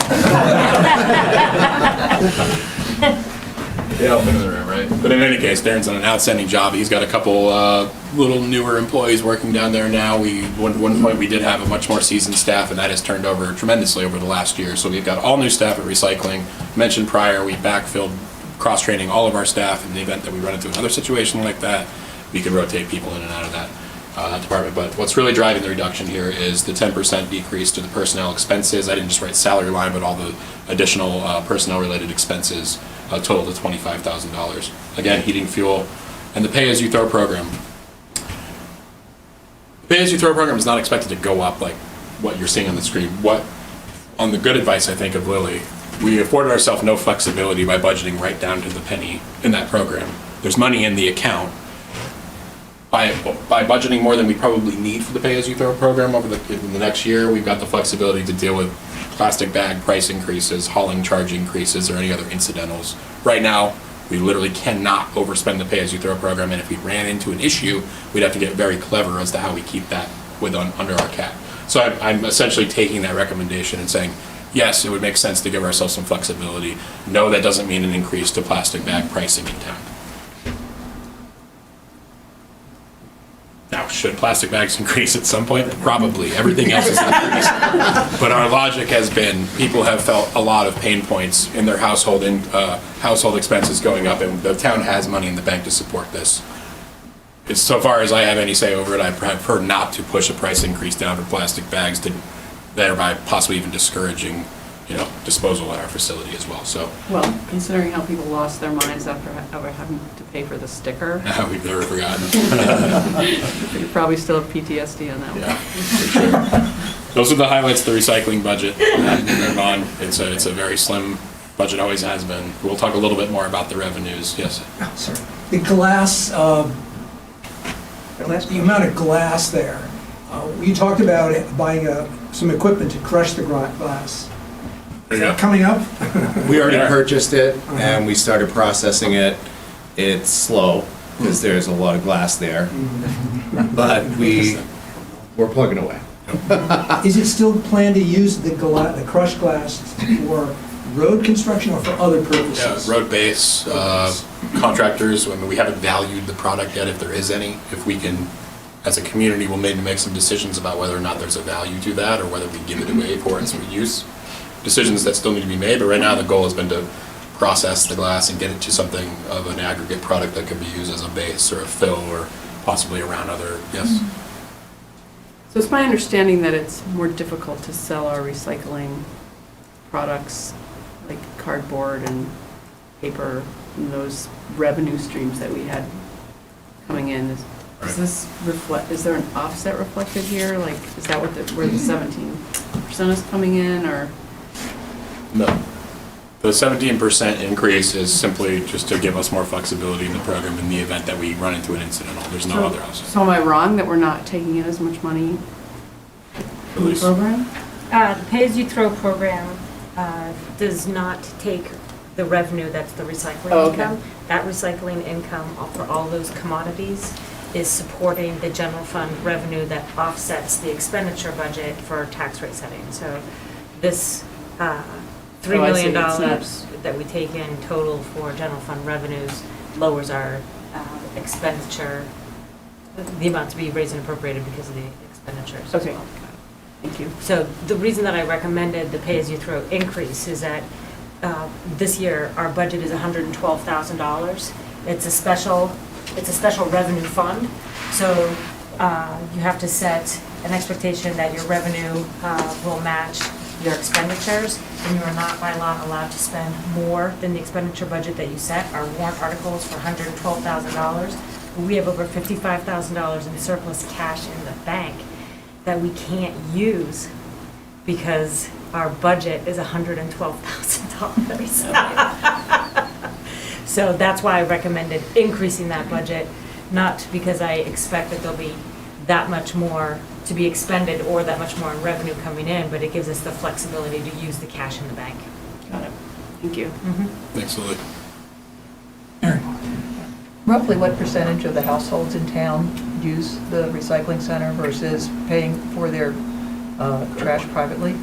The elephant in the room, right? But in any case, Darren's done an outstanding job. He's got a couple little newer employees working down there now. One point we did have a much more seasoned staff, and that has turned over tremendously over the last year. So we've got all new staff at recycling. Mentioned prior, we backfilled cross-training all of our staff in the event that we run into another situation like that. We could rotate people in and out of that department. But what's really driving the reduction here is the 10% decrease to the personnel expenses. I didn't just write salary line, but all the additional personnel-related expenses total to $25,000. Again, heating, fuel, and the pay-as-you-throw program. The pay-as-you-throw program is not expected to go up like what you're seeing on the screen. On the good advice, I think, of Lily, we afforded ourselves no flexibility by budgeting right down to the penny in that program. There's money in the account. By budgeting more than we probably need for the pay-as-you-throw program in the next year, we've got the flexibility to deal with plastic bag price increases, hauling charge increases, or any other incidentals. Right now, we literally cannot overspend the pay-as-you-throw program, and if we ran into an issue, we'd have to get very clever as to how we keep that under our cap. So I'm essentially taking that recommendation and saying, yes, it would make sense to give ourselves some flexibility. No, that doesn't mean an increase to plastic bag pricing in town. Now, should plastic bags increase at some point? Probably. Everything else is increased. But our logic has been, people have felt a lot of pain points in their household expenses going up, and the town has money in the bank to support this. It's, so far as I have any say over it, I prefer not to push a price increase down for plastic bags, to thereby possibly even discouraging, disposal at our facility as well. So. Well, considering how people lost their minds after having to pay for the sticker. We've never forgotten. You probably still have PTSD on that one. Yeah, for sure. Those are the highlights of the recycling budget. Move on. It's a very slim budget, always has been. We'll talk a little bit more about the revenues. Yes. Oh, sorry. The glass, the amount of glass there. You talked about buying some equipment to crush the glass. Is that coming up? We already purchased it and we started processing it. It's slow because there's a lot of glass there, but we're plugging away. Is it still planned to use the crushed glass for road construction or for other purposes? Yeah, road base, contractors. I mean, we haven't valued the product yet, if there is any. If we can, as a community, we'll maybe make some decisions about whether or not there's a value to that, or whether we give it away for its use. Decisions that still need to be made, but right now the goal has been to process the glass and get it to something of an aggregate product that can be used as a base or a fill, or possibly around other, yes. So it's my understanding that it's more difficult to sell our recycling products like cardboard and paper and those revenue streams that we had coming in. Does this reflect, is there an offset reflected here? Like, is that where the 17% is coming in, or? No. The 17% increase is simply just to give us more flexibility in the program in the event that we run into an incidental. There's no other offset. So am I wrong that we're not taking in as much money in the program? The pay-as-you-throw program does not take the revenue that's the recycling income. That recycling income for all those commodities is supporting the general fund revenue that offsets the expenditure budget for tax rate setting. So this $3 million that we take in total for general fund revenues lowers our expenditure, the amount to be raised and appropriated because of the expenditures. Okay. Thank you. So the reason that I recommended the pay-as-you-throw increase is that this year our budget is $112,000. It's a special revenue fund. So you have to set an expectation that your revenue will match your expenditures, and you are not by law allowed to spend more than the expenditure budget that you set. Our warrant articles for $112,000. We have over $55,000 in surplus cash in the bank that we can't use because our budget is $112,000. So that's why I recommended increasing that budget, not because I expect that there'll be that much more to be expended or that much more in revenue coming in, but it gives us the flexibility to use the cash in the bank. Got it. Thank you. Thanks, Lily. Roughly what percentage of the households in town use the recycling center versus paying for their trash privately?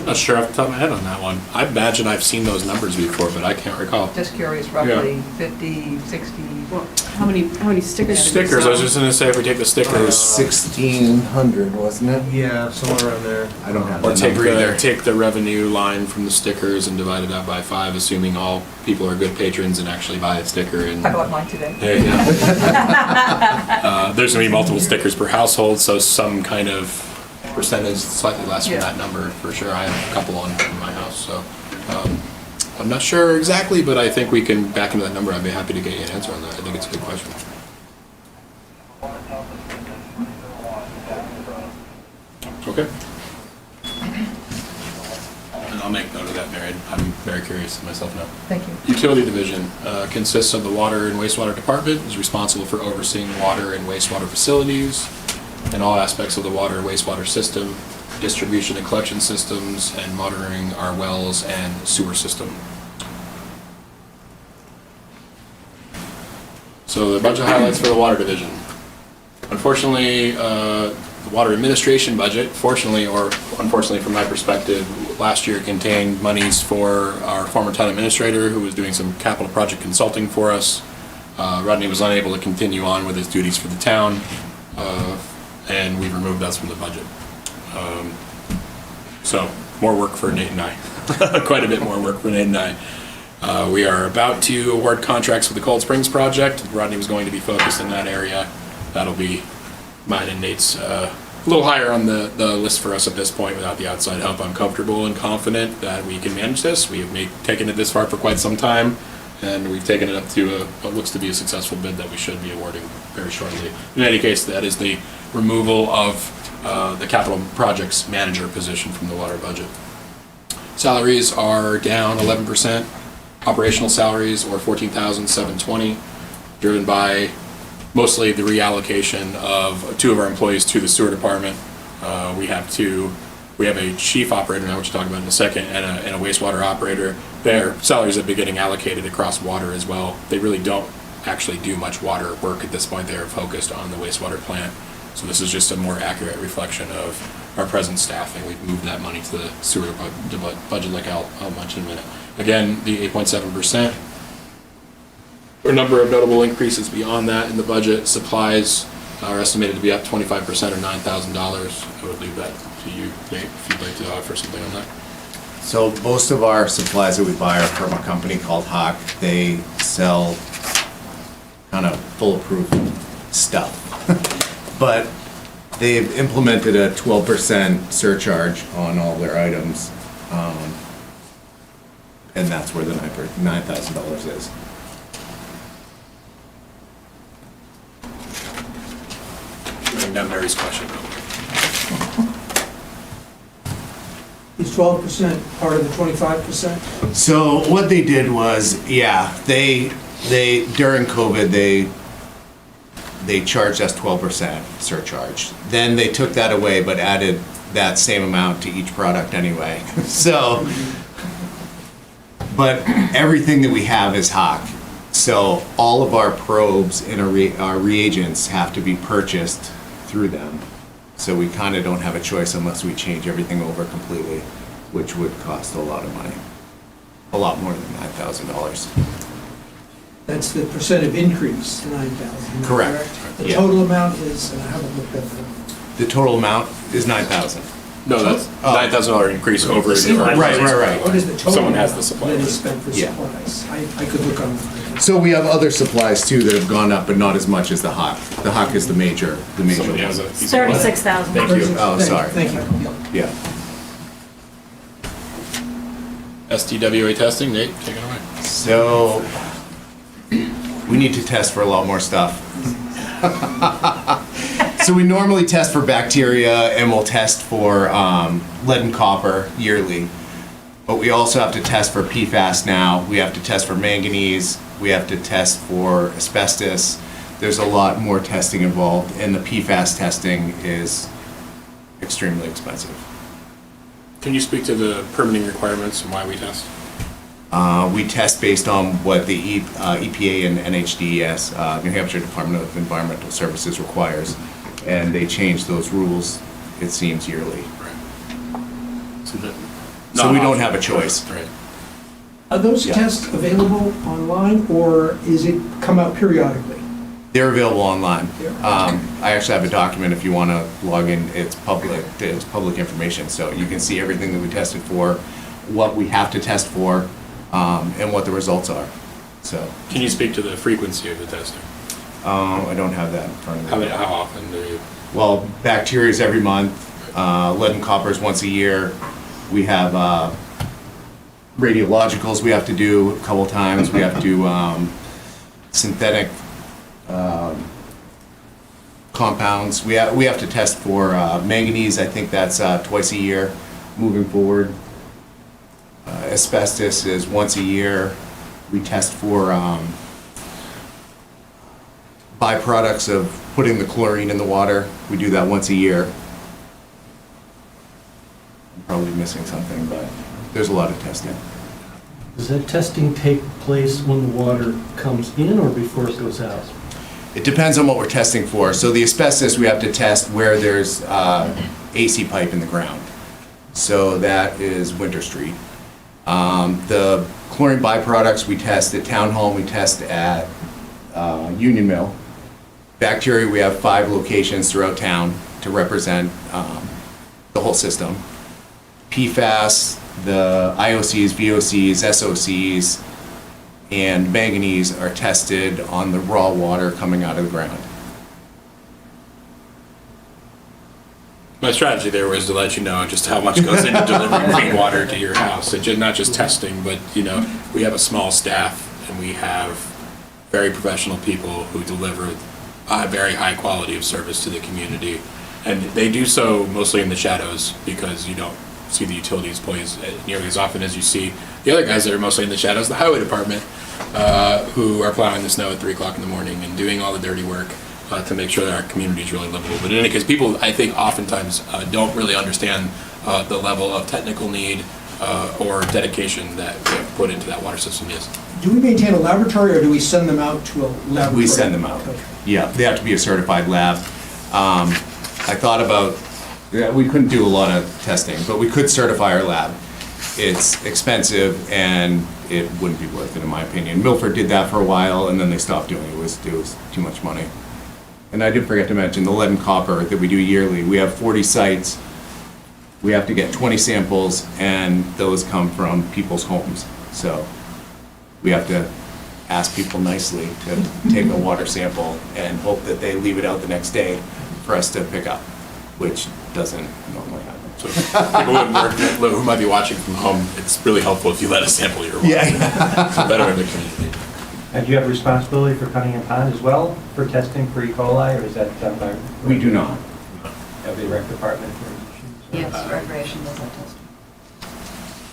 Not sure off the top of my head on that one. I imagine I've seen those numbers before, but I can't recall. Just curious, roughly 50, 60? Well, how many stickers? did we Stickers, I was sell? just gonna say, if we take the stickers, 1,600, wasn't it? Yeah, somewhere around there. I don't have or that take number either. take the revenue line from the stickers and divide it out by 5, assuming all people are good patrons and actually buy a sticker and. I bought mine today. There you go. There's gonna be multiple stickers per household, so some kind of percentage, slightly less from Yeah. that number, for sure. I have a couple on in my house, so. I'm not sure exactly, but I think we can back into that number. I'd be happy to get you an answer on that. I think it's a good question. Okay. And I'll make note of that, Mary. I'm very curious myself now. Thank you. Utility division consists of the water and wastewater department, is responsible for overseeing water and wastewater facilities and all aspects of the water and wastewater system, distribution and collection systems, and monitoring our wells and sewer system. So the budget highlights for the water division. Unfortunately, the water administration budget, fortunately or unfortunately from my perspective, last year contained monies for our former town administrator who was doing some capital project consulting for us. Rodney was unable to continue on with his duties for the town, and we've removed us from the budget. So more work for Nate and I, quite a bit more work for Nate and I. We are about to award contracts for the Cold Springs project. Rodney was going to be focused in that area. That'll be mine and Nate's a little higher on the list for us at this point without the outside help. I'm comfortable and confident that we can manage this. We have taken it this far for quite some time, and we've taken it up to what looks to be a successful bid that we should be awarding very shortly. In any case, that is the removal of the capital projects manager position from the water budget. Salaries are down 11%. Operational salaries or $14,720, driven by mostly the reallocation of 2 of our employees to the sewer department. We have a chief operator now, which we'll talk about in a second, and a wastewater operator. Their salaries have been getting allocated across water as well. They really don't actually do much water work at this point. They're focused on the wastewater plant. So this is just a more accurate reflection of our present staffing. We've moved that money to the sewer budget, like I'll mention in a minute. Again, the 8.7%. A number of notable increases beyond that in the budget. Supplies are estimated to be up 25% or $9,000. I would leave that to you, Nate, if you'd like to offer something on that. So most of our supplies that we buy are from a company called Hawk. They sell kind of foolproof stuff. But they've implemented a 12% surcharge on all their items. And that's where the $9,000 is. Bring down Mary's question. Is 12% part of the 25%? So what they did was, they during COVID, they charged us 12% surcharge. Then they took that away, but added that same amount to each product anyway. So, but everything that we have is Hawk. So all of our probes and our reagents have to be purchased through them. So we kind of don't have a choice unless we change everything over completely, which would cost a lot of money. A lot more than $9,000. That's the percent of increase, 9,000. Correct. The Yeah. total amount is, I haven't looked at the. The total amount is $9,000. No, that's $9,000 increase over a different. Right. What is the total? Someone has amount the supply. That is spent for Yeah. supplies. I could look on. So we have other supplies too that have gone up, but not as much as the Hawk. The Hawk is the major Somebody has one. a. 36,000. Thank you. Oh, sorry. Thank you. Yeah. STWA testing, Nate, take it away. So we need to test for a lot more stuff. So we normally test for bacteria and we'll test for lead and copper yearly. But we also have to test for PFAS now. We have to test for manganese. We have to test for asbestos. There's a lot more testing involved, and the PFAS testing is extremely expensive. Can you speak to the permitting requirements and why we test? We test based on what the EPA and NHDES, New Hampshire Department of Environmental Services requires, and they change those rules, it seems, yearly. So we don't have a choice. Right. Are those Yeah. tests available online, or is it come out periodically? They're available online. Yeah. I actually have a document if you want to log in. It's public information, so you can see everything that we tested for, what we have to test for, and what the results are. So Can you speak to the frequency of the testing? I don't have that in front of me. How often do you? Well, bacteria is every month. Lead and copper is once a year. We have radiologicals we have to do a couple times. We have to do synthetic compounds. We have to test for manganese. I think that's twice a year moving forward. Asbestos is once a year. We test for byproducts of putting the chlorine in the water. We do that once a year. I'm probably missing something, but there's a lot of testing. Does that testing take place when the water comes in or before it goes out? It depends on what we're testing for. So the asbestos, we have to test where there's AC pipe in the ground. So that is Winter Street. The chlorine byproducts, we test at Town Hall, we test at Union Mill. Bacteria, we have 5 locations throughout town to represent the whole system. PFAS, the IOCs, VOCs, SOCs, and manganese are tested on the raw water coming out of the ground. My strategy there was to let you know just how much goes into delivering clean water to your house. And not just testing, but, we have a small staff and we have very professional people who deliver a very high quality of service to the community. And they do so mostly in the shadows because you don't see the utilities employees nearly as often as you see the other guys that are mostly in the shadows, the highway department, who are plowing the snow at 3 o'clock in the morning and doing all the dirty work to make sure that our community is really livable. But in any case, people, I think, oftentimes don't really understand the level of technical need or dedication that we have put into that water system is. Do we maintain a laboratory, or do we send them out to a laboratory? We send them out. Okay. Yeah, they have to be a certified lab. I thought about, we couldn't do a lot of testing, but we could certify our lab. It's expensive and it wouldn't be worth it, in my opinion. Milford did that for a while and then they stopped doing it. It was too much money. And I did forget to mention the lead and copper that we do yearly. We have 40 sites. We have to get 20 samples and those come from people's homes. So we have to ask people nicely to take a water sample and hope that they leave it out the next day for us to pick up, which doesn't normally happen. So people who might be watching from home, it's really helpful if you let us sample your water. Yeah. It's better in the community. And do you have responsibility for Cunningham Pond as well, for testing for E. coli, or is that done by? We do not. Have the rec department for? Yes, recreation does that testing.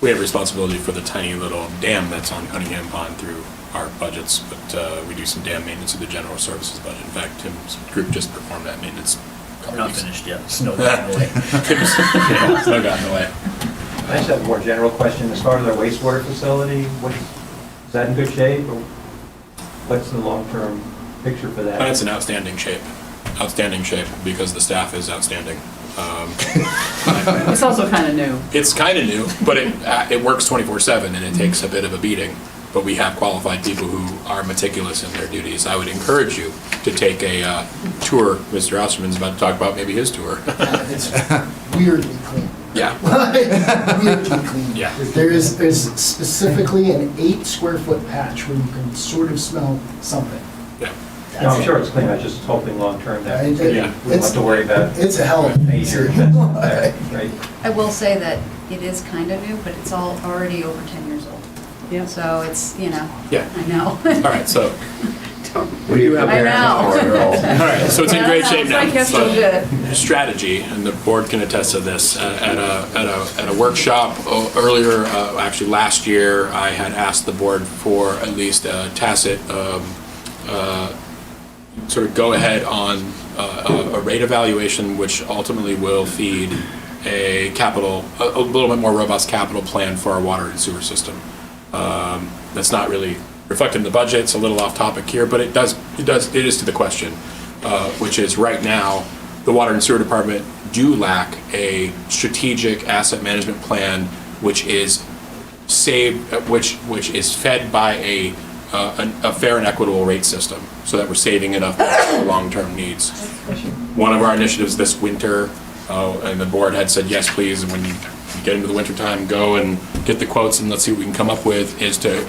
We have responsibility for the tiny little dam that's on Cunningham Pond through our budgets, but we do some dam maintenance through the general services budget. In fact, Tim's group just performed that maintenance. We're not finished yet. Snow got in the way. Snow got in the way. I just have a more general question. As far as our wastewater facility, is that in good shape? Or what's the long-term picture for that? It's in outstanding shape. Outstanding shape because the staff is outstanding. It's also kind of new. It's kind of new, but it works 24/7 and it takes a bit of a beating. But we have qualified people who are meticulous in their duties. I would encourage you to take a tour. Mr. Osterman's about to talk about maybe his tour. It's weirdly clean. Yeah. Weirdly clean. Yeah. There's specifically an 8 square foot patch where you can sort of smell something. Yeah. No, I'm sure it's clean. I was just hoping long-term that we Yeah. wouldn't have to worry about. It's a hell of a 8 years. Right. I will say that it is kind of new, but it's all already over 10 years old. Yeah. So it's, Yeah. I know. All right, so What do you have I there? know. all right, so it's in great shape now. I guess we're good. Strategy, and the board can attest to this. At a workshop earlier, actually last year, I had asked the board for at least a tacit sort of go ahead on a rate evaluation, which ultimately will feed a little bit more robust capital plan for our water and sewer system. That's not really reflected in the budget. It's a little off topic here, but it is to the question, which is right now, the Water and Sewer Department do lack a strategic asset management plan, which is fed by a fair and equitable rate system, so that we're saving enough for long-term needs. One of our initiatives this winter, and the board had said, yes, please, and when you get into the winter time, go and get the quotes and let's see what we can come up with, is to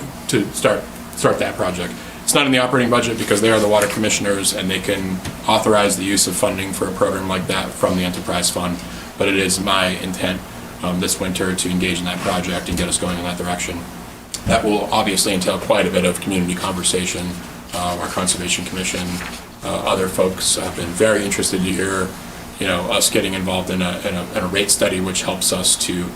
start that project. It's not in the operating budget because they are the water commissioners and they can authorize the use of funding for a program like that from the enterprise fund. But it is my intent this winter to engage in that project and get us going in that direction. That will obviously entail quite a bit of community conversation. Our Conservation Commission, other folks have been very interested to hear, us getting involved in a rate study, which helps us to,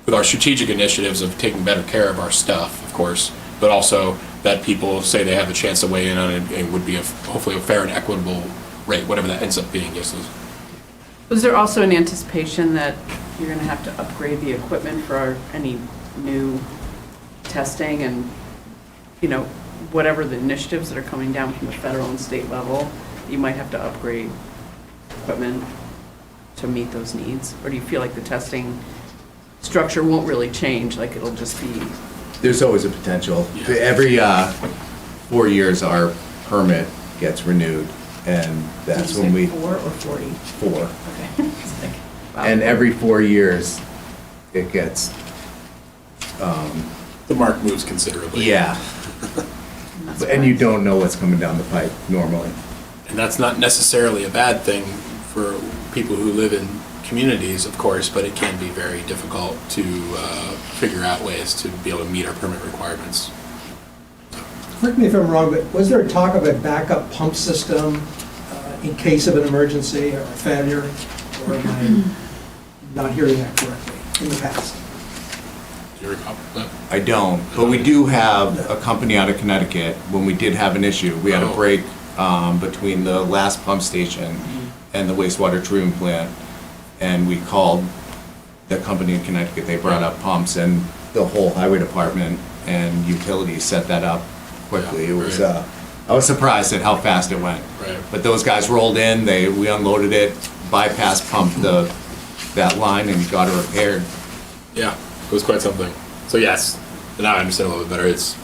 with our strategic initiatives of taking better care of our stuff, of course, but also that people say they have a chance to weigh in on it, and would be hopefully a fair and equitable rate, whatever that ends up being. Yes, Liz? Was there also an anticipation that you're going to have to upgrade the equipment for any new testing and, whatever the initiatives that are coming down from the federal and state level, you might have to upgrade equipment to meet those needs? Or do you feel like the testing structure won't really change, like it'll just be? There's always a potential. Yeah. Every 4 years, our permit gets renewed, and that's when we. 4 or 40? 4. Okay. It's like, wow. And every 4 years, it gets, The mark moves considerably. yeah. And you don't know what's coming down the pipe normally. And that's not necessarily a bad thing for people who live in communities, of course, but it can be very difficult to figure out ways to be able to meet our permit requirements. Correct me if I'm wrong, but was there talk of a backup pump system in case of an emergency or a failure? Or am I not hearing that correctly in the past? Do you recall that? I don't, but we do have a company out of Connecticut. When we did have an issue, we had a break between the last pump station and the wastewater treatment plant, and we called the company in Connecticut. They brought up pumps, and the whole highway department and utilities set that up quickly. It was I was surprised at how fast it went. Right. But those guys rolled in, we unloaded it, bypass pumped that line, and got it repaired. Yeah, it was quite something. So yes, now I understand a little bit better. It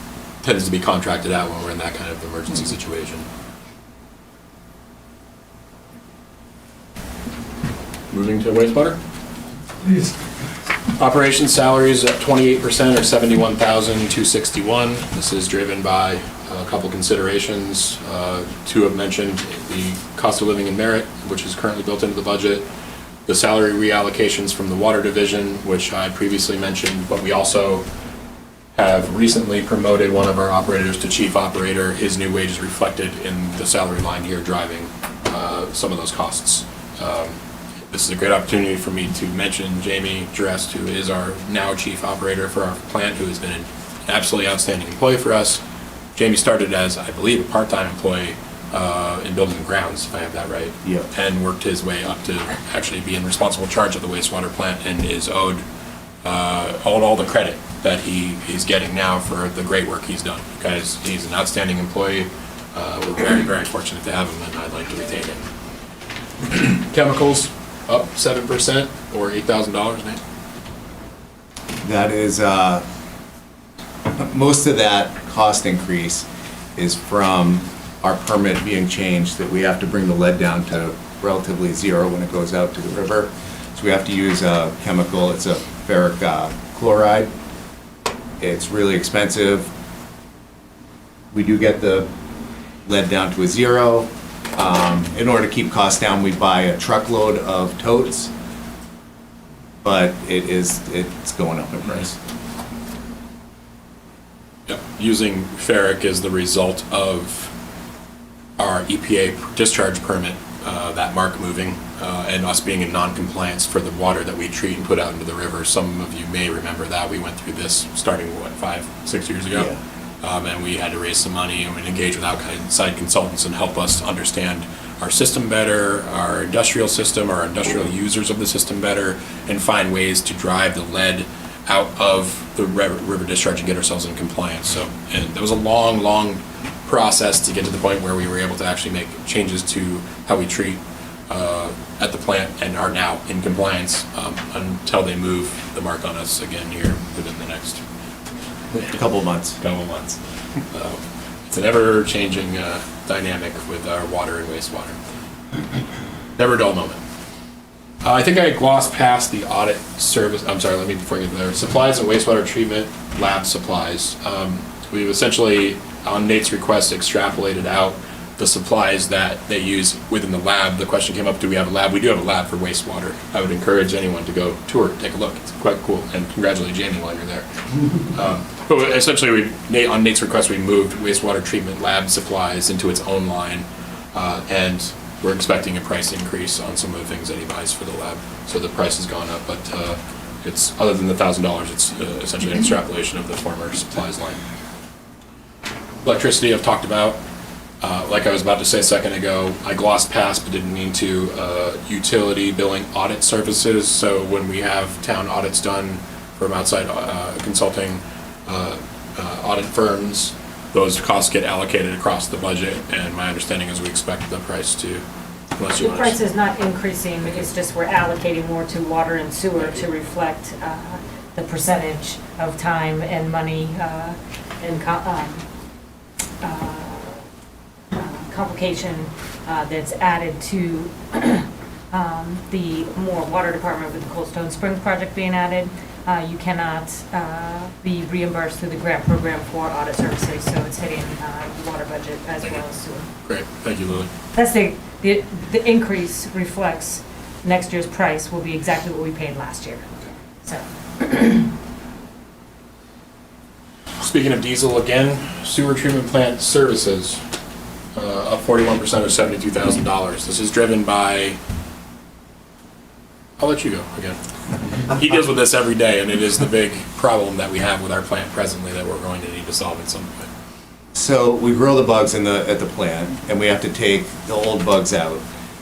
tends to be contracted out when we're in that kind of emergency situation. Moving to wastewater. Please. Operations salaries at 28% or $71,261. This is driven by a couple considerations. Two have mentioned the cost of living and merit, which is currently built into the budget. The salary reallocations from the water division, which I previously mentioned, but we also have recently promoted one of our operators to chief operator. His new wage is reflected in the salary line here, driving some of those costs. This is a great opportunity for me to mention Jamie Drest, who is our now chief operator for our plant, who has been an absolutely outstanding employee for us. Jamie started as, I believe, a part-time employee in building and grounds, if I have that right. Yep. And worked his way up to actually being responsible charge of the wastewater plant, and is owed all the credit that he's getting now for the great work he's done. Guys, he's an outstanding employee. We're very, very fortunate to have him, and I'd like to retain him. Chemicals up 7% or $8,000, Nate? That is, most of that cost increase is from our permit being changed, that we have to bring the lead down to relatively zero when it goes out to the river. So we have to use a chemical, it's a ferric chloride. It's really expensive. We do get the lead down to a zero. In order to keep costs down, we buy a truckload of totes, but it's going up in price. Yep. Using ferric is the result of our EPA discharge permit, that mark moving, and us being in non-compliance for the water that we treat and put out into the river. Some of you may remember that. We went through this starting, 5-6 years ago? Yeah. And we had to raise some money and we engage with outside consultants and help us understand our system better, our industrial system, our industrial users of the system better, and find ways to drive the lead out of the river discharge and get ourselves in compliance. So, and there was a long process to get to the point where we were able to actually make changes to how we treat at the plant and are now in compliance until they move the mark on us again here within the next Couple months. It's an ever-changing dynamic with our water and wastewater. Never a dull moment. I think I glossed past the audit service. I'm sorry, let me before I get there. Supplies and wastewater treatment lab supplies. We've essentially, on Nate's request, extrapolated out the supplies that they use within the lab. The question came up, do we have a lab? We do have a lab for wastewater. I would encourage anyone to go tour, take a look. It's quite cool, and congratulate Jamie while you're there. But essentially, on Nate's request, we moved wastewater treatment lab supplies into its own line, and we're expecting a price increase on some of the things that he buys for the lab. So the price has gone up, but it's, other than the $1,000, it's essentially an extrapolation of the former supplies line. Electricity I've talked about. Like I was about to say a second ago, I glossed past but didn't mean to, utility billing audit services. So when we have town audits done from outside consulting audit firms, those costs get allocated across the budget, and my understanding is we expect the price to, unless you The Uh, price want to... is not increasing, it's just we're allocating more to water and sewer to reflect the percentage of time and money and complication that's added to the more water department with the Cold Stone Springs project being added. You cannot be reimbursed through the grant program for audit services, so it's hitting the water budget as well as sewer. Great, thank you, Lily. That's the increase reflects next year's price will be exactly what we paid last year. So. Speaking of diesel again, sewer treatment plant services, up 41% or $72,000. This is driven by, I'll let you go again. He deals with this every day, and it is the big problem that we have with our plant presently that we're going to need to solve at some point. So we grow the bugs at the plant, and we have to take the old bugs out.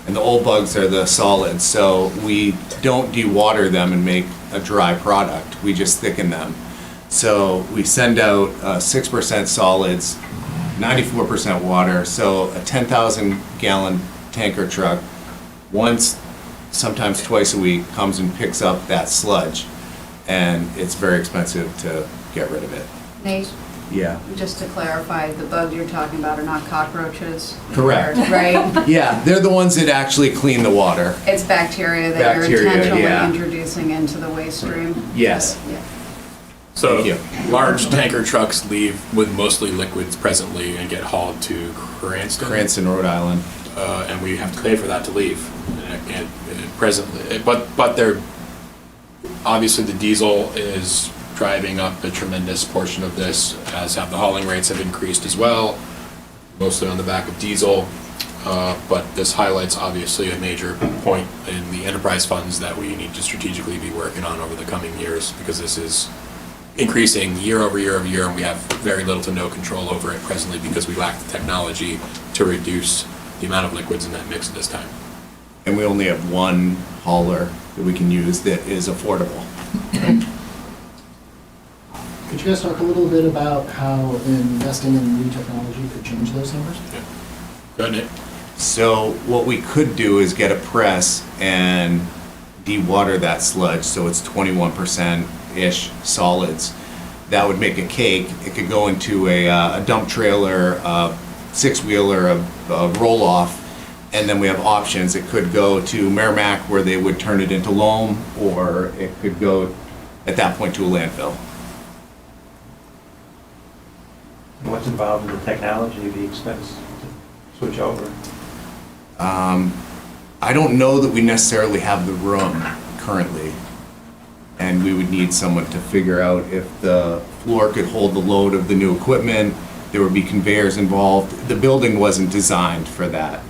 And the old bugs are the solids, so we don't dewater them and make a dry product. We just thicken them. So we send out 6% solids, 94% water, so a 10,000 gallon tanker truck once, sometimes twice a week, comes and picks up that sludge, and it's very expensive to get rid of it. Nate, Yeah. just to clarify, the bugs you're talking about are not cockroaches? Correct. Right? Yeah, they're the ones that actually clean the water. It's bacteria that you're Bacteria, intentionally yeah. introducing into the waste stream? Yes. Yeah. So Thank you. large tanker trucks leave with mostly liquids presently and get hauled to Cranston, Rhode Island. And we have to pay for that to leave. And presently, but they're obviously the diesel is driving up a tremendous portion of this, as have the hauling rates have increased as well, mostly on the back of diesel. But this highlights obviously a major point in the enterprise funds that we need to strategically be working on over the coming years, because this is increasing year over year over year, and we have very little to no control over it presently because we lack the technology to reduce the amount of liquids in that mix at this time. And we only have one hauler that we can use that is affordable. Could you guys talk a little bit about how investing in new technology could change those numbers? Go ahead, Nick. So what we could do is get a press and dewater that sludge so it's 21%-ish solids. That would make a cake. It could go into a dump trailer, a six-wheeler, a roll-off, and then we have options. It could go to Merrimack where they would turn it into loam, or it could go at that point to a landfill. What's involved in the technology, the expense to switch over? I don't know that we necessarily have the room currently, and we would need someone to figure out if the floor could hold the load of the new equipment. There would be conveyors involved. The building wasn't designed for that.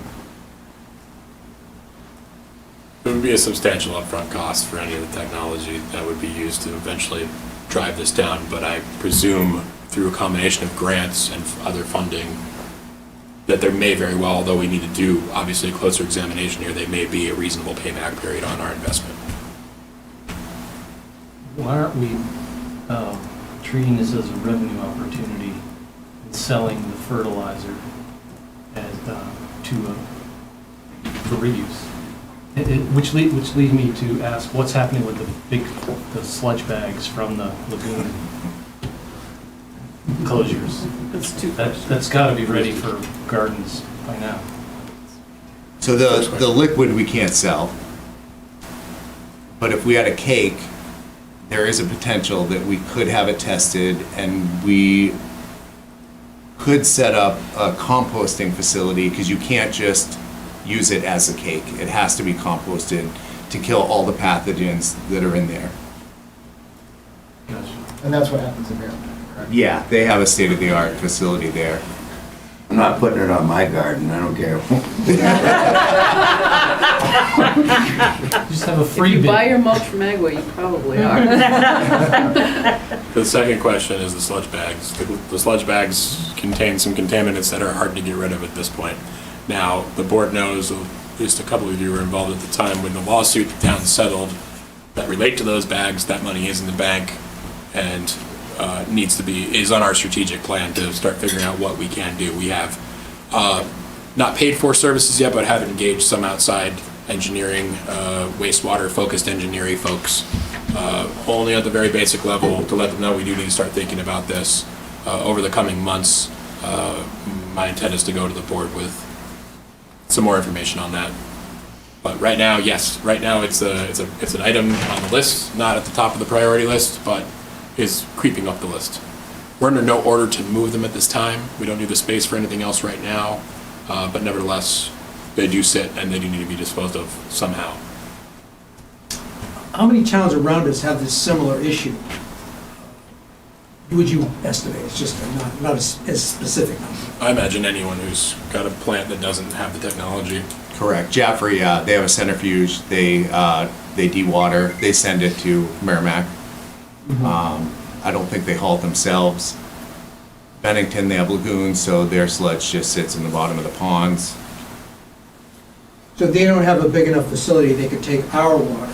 It would be a substantial upfront cost for any of the technology that would be used to eventually drive this down, but I presume through a combination of grants and other funding that there may very well, although we need to do obviously a closer examination here, they may be a reasonable payback period on our investment. Why aren't we treating this as a revenue opportunity and selling the fertilizer as, for reuse. Which leads me to ask, what's happening with the sludge bags from the lagoon closures? That's got to be ready for gardens by now. So the liquid we can't sell, but if we had a cake, there is a potential that we could have it tested and we could set up a composting facility, because you can't just use it as a cake. It has to be composted to kill all the pathogens that are in there. And that's what happens in Maryland, correct? Yeah, they have a state-of-the-art facility there. I'm not putting it on my garden, I don't care. Just have a free If you bid. buy your mulch from Agway, you probably are. The second question is the sludge bags. The sludge bags contain some contaminants that are hard to get rid of at this point. Now, the board knows, at least a couple of you were involved at the time when the lawsuit the town settled that relate to those bags. That money is in the bank and is on our strategic plan to start figuring out what we can do. We have not paid for services yet, but have engaged some outside engineering, wastewater focused engineering folks, only at the very basic level to let them know we do need to start thinking about this over the coming months. My intent is to go to the board with some more information on that. But right now, yes, right now it's an item on the list, not at the top of the priority list, but is creeping up the list. We're under no order to move them at this time. We don't need the space for anything else right now, but nevertheless, they do sit and they do need to be disposed of somehow. How many towns around us have this similar issue? Would you estimate? It's just not as specific number. I imagine anyone who's got a plant that doesn't have the technology. Correct. Jaffrey, they have a centrifuge. They dewater. They send it to Merrimack. I don't think they haul it themselves. Bennington, they have lagoons, so their sludge just sits in the bottom of the ponds. So they don't have a big enough facility, they could take our water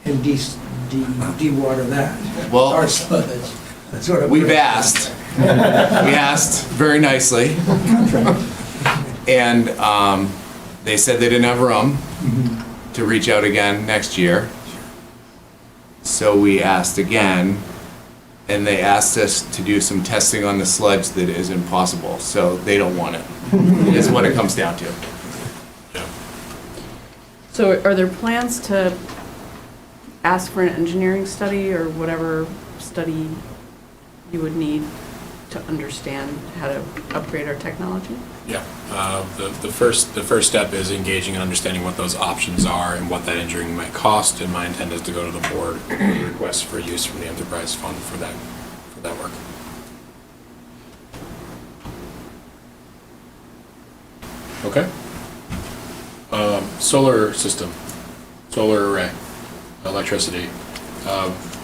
and de-water that. Well, Our sludge. That's what we've asked. We asked very nicely. And they said they didn't have room to reach out again next year. So we asked again, and they asked us to do some testing on the sludge that is impossible. So they don't want it, is what it comes down to. So are there plans to ask for an engineering study or whatever study you would need to understand how to upgrade our technology? Yeah, the first step is engaging and understanding what those options are and what that engineering might cost, and my intent is to go to the board with a request for use from the enterprise fund for that work. Okay. Solar system, solar array, electricity.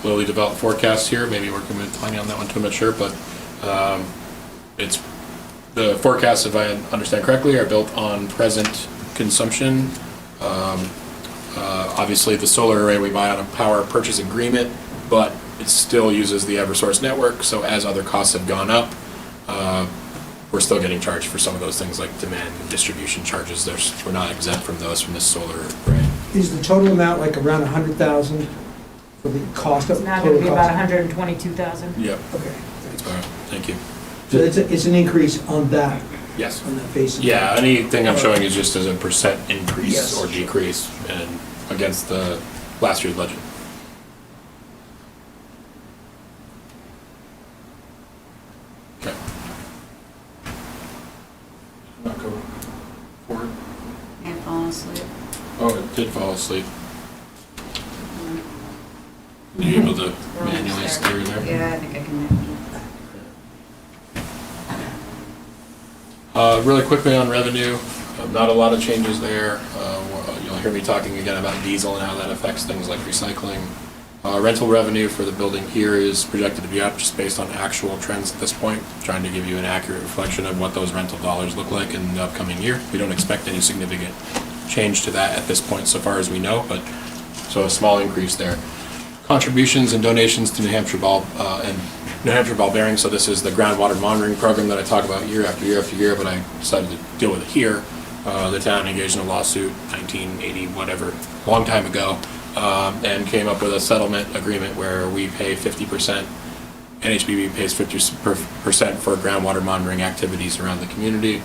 Lily developed forecasts here, maybe working with Tanya on that one too, I'm not sure, but it's the forecasts, if I understand correctly, are built on present consumption. Obviously, the solar array we buy on a power purchase agreement, but it still uses the Eversource network, so as other costs have gone up, we're still getting charged for some of those things like demand and distribution charges. We're not exempt from those from this solar array. Is the total amount like around 100,000 for the cost of? It's now going to be about 122,000. Yep. Okay. That's all right. Thank you. So it's an increase on that? Yes. On that basis? Yeah, anything I'm showing is just as a percent increase Yes. or decrease and against the last year's budget. Okay. Not go forward. And falling asleep. Oh, it did fall asleep. Are you able to manually steer there? Yeah, I think I can manage it. Really quickly on revenue, not a lot of changes there. You'll hear me talking again about diesel and how that affects things like recycling. Rental revenue for the building here is projected to be up just based on actual trends at this point, trying to give you an accurate reflection of what those rental dollars look like in the upcoming year. We don't expect any significant change to that at this point so far as we know, but so a small increase there. contributions and donations to New Hampshire Ball Bearing. So this is the groundwater monitoring program that I talk about year after year after year, but I decided to deal with it here. The town engaged in a lawsuit 1980 whatever, long time ago, and came up with a settlement agreement where we pay 50%. NHBB pays 50% for groundwater monitoring activities around the community.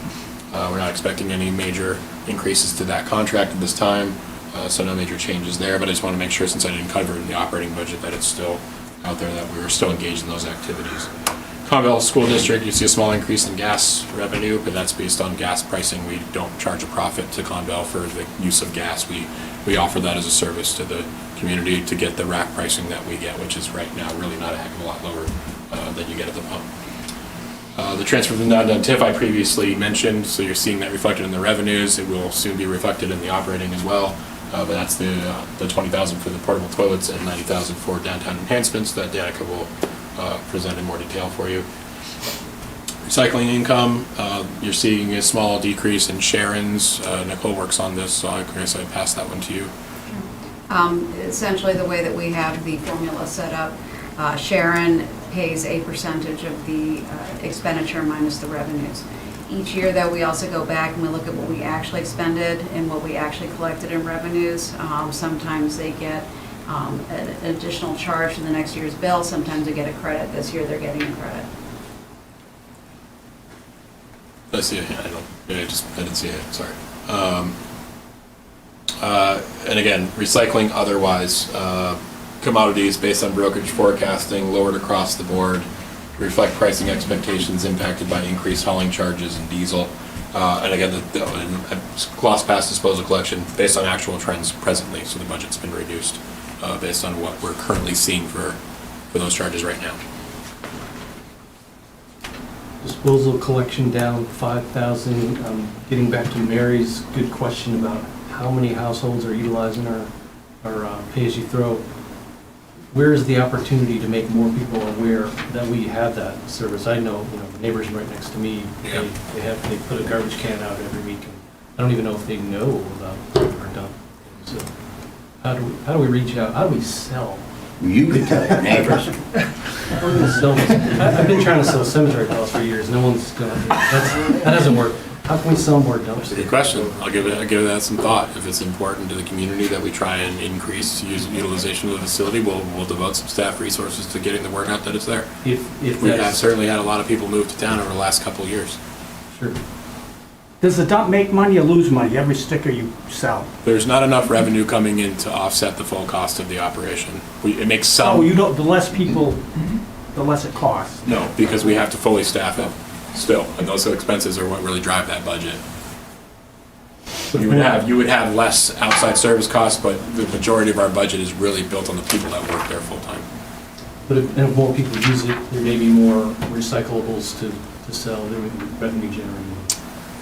We're not expecting any major increases to that contract at this time, so no major changes there, but I just want to make sure, since I didn't cover it in the operating budget, that it's still out there, that we're still engaged in those activities. Conville School District, you see a small increase in gas revenue, but that's based on gas pricing. We don't charge a profit to Conville for the use of gas. We offer that as a service to the community to get the rack pricing that we get, which is right now really not a heck of a lot lower than you get at the pump. The transfer from downtown TIF I previously mentioned, so you're seeing that reflected in the revenues. It will soon be reflected in the operating as well. But that's the $20,000 for the portable toilets and $90,000 for downtown enhancements that Danica will present in more detail for you. Recycling income, you're seeing a small decrease in Sharon's. Nicole works on this, so I guess I pass that one to you. Essentially, the way that we have the formula set up, Sharon pays a percentage of the expenditure minus the revenues. Each year, though, we also go back and we look at what we actually expended and what we actually collected in revenues. Sometimes they get an additional charge in the next year's bill. Sometimes they get a credit. This year, they're getting a credit. I see it. I didn't see it. Sorry. And again, recycling otherwise, commodities based on brokerage forecasting lowered across the board to reflect pricing expectations impacted by increased hauling charges and diesel. And again, the gloss pass disposal collection based on actual trends presently. So the budget's been reduced based on what we're currently seeing for those charges right now. Disposal collection down 5,000. Getting back to Mary's good question about how many households are utilizing our pay-as-you-throw. Where is the opportunity to make more people aware that we have that service? I know, the neighbors right next to me, Yeah. they put a garbage can out every week. And I don't even know if they know about our dump. So how do we reach out? How do we sell? You could tell your neighbors. How are we gonna sell this? I've been trying to sell cemetery calls for years. No one's gonna. That doesn't work. How can we sell more That's a dumpsters? good question. I'll give that some thought. If it's important to the community that we try and increase utilization of the facility, we'll devote some staff resources to getting the word out that it's there. If We have that's certainly had a lot of people move to town over the last couple of years. sure. Does the dump make money or lose money every sticker you sell? There's not enough revenue coming in to offset the full cost of the operation. It makes some. Oh, you don't, the less people, the less it costs. No, because we have to fully staff it still, and those expenses are what really drive that budget. You would have less outside service costs, but the majority of our budget is really built on the people that work there full time. But if more people use it, there may be more recyclables to sell. There would be revenue generating.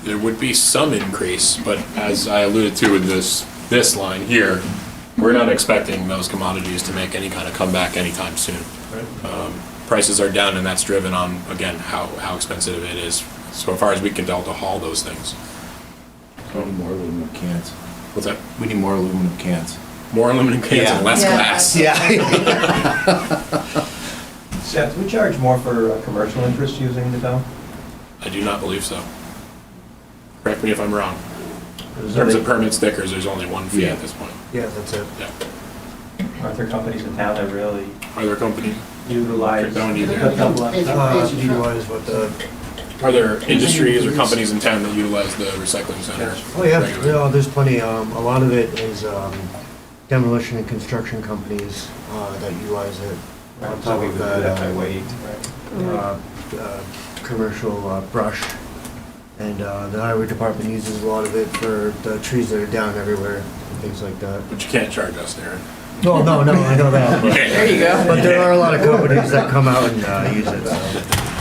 There would be some increase, but as I alluded to with this line here, we're not expecting those commodities to make any kind of comeback anytime soon. Right. Prices are down, and that's driven on, again, how expensive it is, so far as we can tell, to haul those things. We need more aluminum cans. What's that? We need more aluminum cans. More aluminum cans and less glass. Yeah. Seth, do we charge more for commercial interest using the dump? I do not believe so. Correct me if I'm wrong. In terms of permit stickers, there's only one fee at this point. Yeah, that's it. Yeah. Aren't there companies in town that really Are there companies? utilize? Don't either. Utilize what the. Are there industries or companies in town that utilize the recycling center? Oh, yeah, regularly? there's plenty. A lot of it is demolition and construction companies that utilize it. On top So we of would do that by that, weight, right? commercial brush. And the highway department uses a lot of it for the trees that are down everywhere and things like that. But you can't charge us, Darren. No, I know that. But, There you go. but there are a lot of companies that come out and use it. So.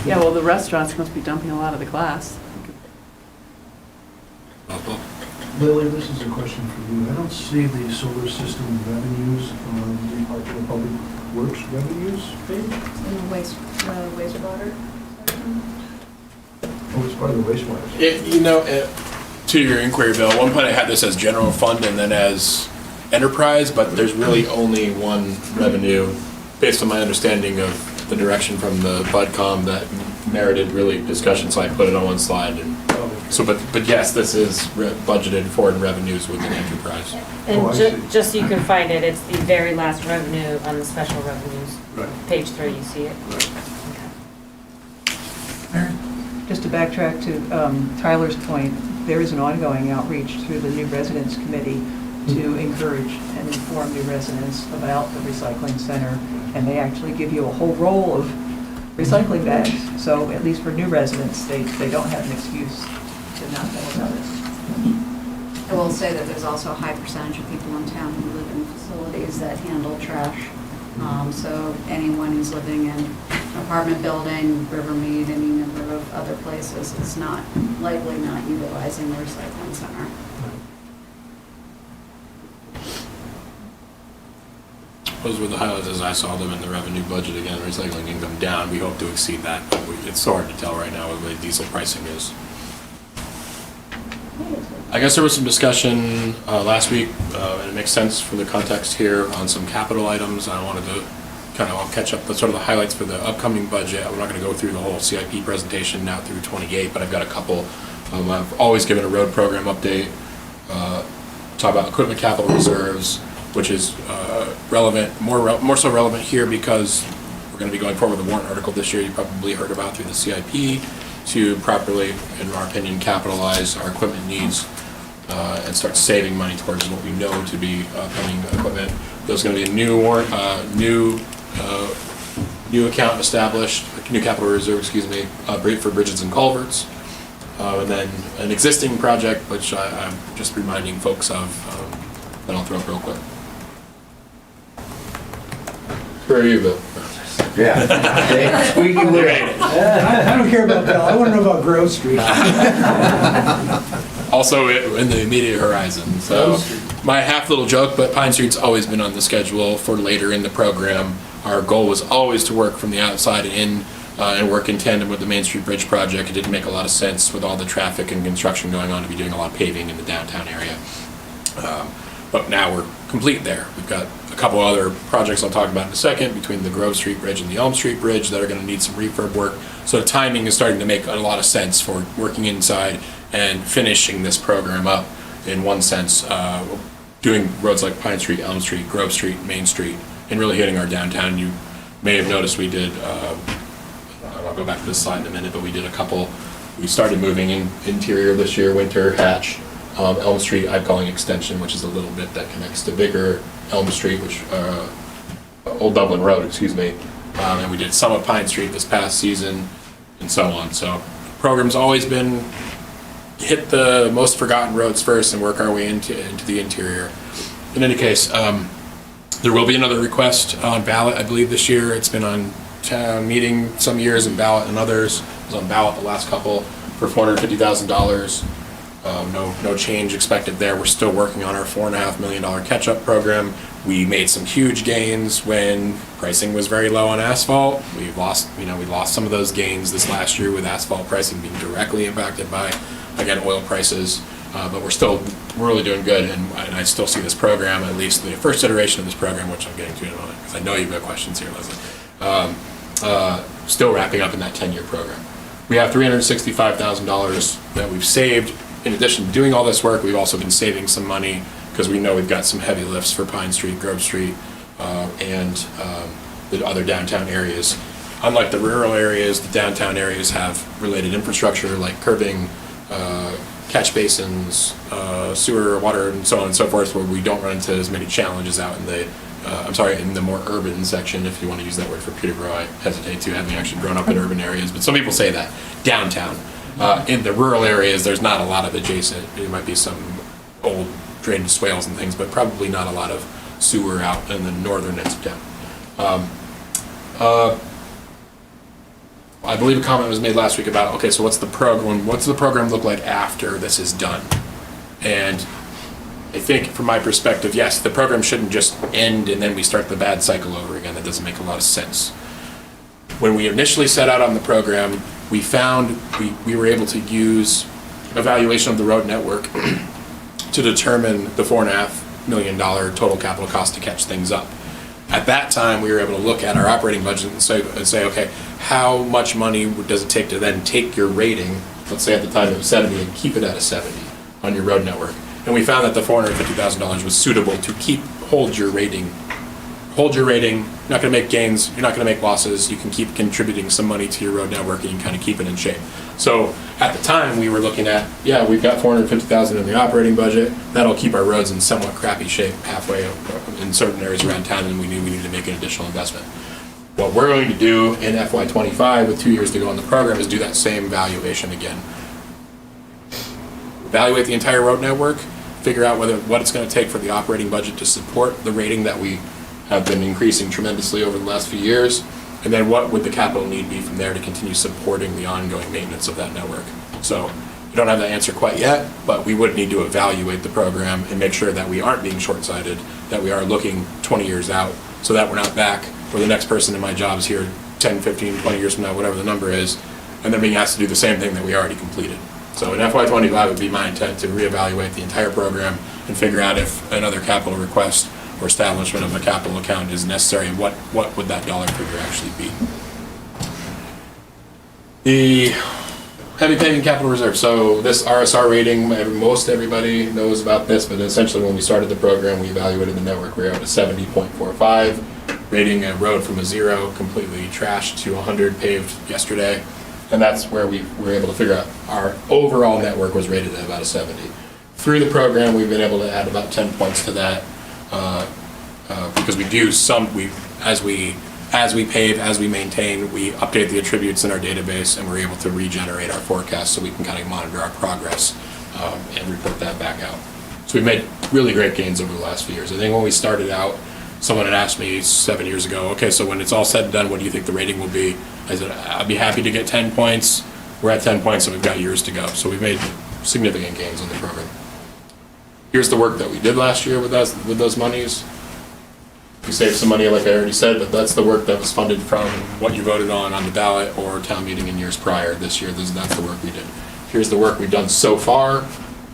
Yeah, well, the restaurants must be dumping a lot of the glass. Lily, this is a question for you. I don't see the solar system revenues on the part of the public works revenues page. In the wastewater section. Oh, it's part of the wastewater. To your inquiry, Bill, at one point I had this as general fund and then as enterprise, but there's really only one revenue, based on my understanding of the direction from the BudCom that merited really discussion, so I put it on one slide. And so, but yes, this is budgeted for in revenues within enterprise. And just so you can find it, it's the very last revenue on the special revenues. Right. Page 3, you see it. Just to backtrack to Tyler's point, there is an ongoing outreach through the New Residents Committee to encourage and inform new residents about the recycling center, and they actually give you a whole roll of recycling bags. So at least for new residents, they don't have an excuse to not know about it. I will say that there's also a high percentage of people in town who live in facilities that handle trash. So anyone who's living in an apartment building, Rivermead, any number of other places is not, likely not utilizing the recycling center. Those were the highlights as I saw them in the revenue budget. Again, recycling income down. We hope to exceed that, but it's so hard to tell right now what the way diesel pricing is. I guess there was some discussion last week, and it makes sense for the context here, on some capital items. I wanted to kind of catch up the sort of the highlights for the upcoming budget. I'm not going to go through the whole CIP presentation now through 28, but I've got a couple. I've always given a road program update, talk about equipment capital reserves, which is relevant, more so relevant here because we're going to be going forward with a warrant article this year you probably heard about through the CIP to properly, in our opinion, capitalize our equipment needs and start saving money towards what we know to be pending equipment. There's going to be a new warrant, new account established, new capital reserve, excuse me, for bridges and culverts. And then an existing project, which I'm just reminding folks of, that I'll throw up real quick. Where are you, Bill? Yeah. Squeaky wheel. I don't care about that. I want to know about Grove Street. Also in the immediate horizon. So my half little joke, but Pine Street's always been on the schedule for later in the program. Our goal was always to work from the outside in and work in tandem with the Main Street Bridge project. It didn't make a lot of sense with all the traffic and construction going on to be doing a lot of paving in the downtown area. But now we're complete there. We've got a couple other projects I'll talk about in a second between the Grove Street Bridge and the Elm Street Bridge that are going to need some refurb work. So the timing is starting to make a lot of sense for working inside and finishing this program up in one sense, doing roads like Pine Street, Elm Street, Grove Street, Main Street, and really hitting our downtown. You may have noticed we did, I'll go back to this slide in a minute, but we did a couple. We started moving in interior this year, Winter, Hatch, Elm Street, I'm calling Extension, which is a little bit that connects to bigger Elm Street, which Old Dublin Road, excuse me. And we did some of Pine Street this past season, and so on. So program's always been hit the most forgotten roads first and work our way into the interior. In any case, there will be another request on ballot, I believe, this year. It's been on town meeting some years and ballot and others. It was on ballot the last couple for $450,000. No change expected there. We're still working on our $4.5 million catch-up program. We made some huge gains when pricing was very low on asphalt. We lost some of those gains this last year with asphalt pricing being directly impacted by, again, oil prices. But we're really doing good, and I still see this program, at least the first iteration of this program, which I'm getting to in a moment, because I know you've got questions here, Leslie. Still wrapping up in that 10-year program. We have $365,000 that we've saved. In addition to doing all this work, we've also been saving some money because we know we've got some heavy lifts for Pine Street, Grove Street, and the other downtown areas. Unlike the rural areas, the downtown areas have related infrastructure like curbing, catch basins, sewer, water, and so on and so forth, where we don't run into as many challenges out in the more urban section, if you want to use that word for Peterborough. I hesitate to, having actually grown up in urban areas, but some people say that. Downtown. In the rural areas, there's not a lot of adjacent. There might be some old drained swales and things, but probably not a lot of sewer out in the northern ends of town. I believe a comment was made last week about, okay, so what's the program look like after this is done? And I think from my perspective, yes, the program shouldn't just end and then we start the bad cycle over again. That doesn't make a lot of sense. When we initially set out on the program, we found we were able to use evaluation of the road network to determine the $4.5 million total capital cost to catch things up. At that time, we were able to look at our operating budget and say, okay, how much money does it take to then take your rating, let's say at the time it was 70, and keep it at a 70 on your road network? And we found that the $450,000 was suitable to hold your rating. Hold your rating, you're not gonna make gains, you're not gonna make losses, you can keep contributing some money to your road network and you can kind of keep it in shape. So at the time, we were looking at, yeah, we've got $450,000 in the operating budget, that'll keep our roads in somewhat crappy shape halfway in certain areas around town, and we knew we needed to make an additional investment. What we're going to do in FY25 with 2 years to go on the program is do that same valuation again. Evaluate the entire road network, figure out what it's going to take for the operating budget to support the rating that we have been increasing tremendously over the last few years, and then what would the capital need be from there to continue supporting the ongoing maintenance of that network. So we don't have that answer quite yet, but we would need to evaluate the program and make sure that we aren't being short-sighted, that we are looking 20 years out, so that we're not back where the next person in my job is here 10, 15, 20 years from now, whatever the number is, and they're being asked to do the same thing that we already completed. So in FY25 would be my intent to reevaluate the entire program and figure out if another capital request or establishment of a capital account is necessary, and what would that dollar figure actually be. The heavy paving capital reserve. So this RSR rating, most everybody knows about this, but essentially when we started the program, we evaluated the network. We were at a 70.45, rating a road from a 0, completely trashed, to 100 paved yesterday. And that's where we were able to figure out our overall network was rated at about a 70. Through the program, we've been able to add about 10 points to that. Because we do as we pave, as we maintain, we update the attributes in our database, and we're able to regenerate our forecast so we can kind of monitor our progress and report that back out. So we've made really great gains over the last few years. I think when we started out, someone had asked me 7 years ago, okay, so when it's all said and done, what do you think the rating will be? I said, I'd be happy to get 10 points. We're at 10 points, and we've got years to go. So we've made significant gains on the program. Here's the work that we did last year with those monies. We saved some money, like I already said, but that's the work that was funded from what you voted on the ballot or town meeting in years prior. This year, that's the work we did. Here's the work we've done so far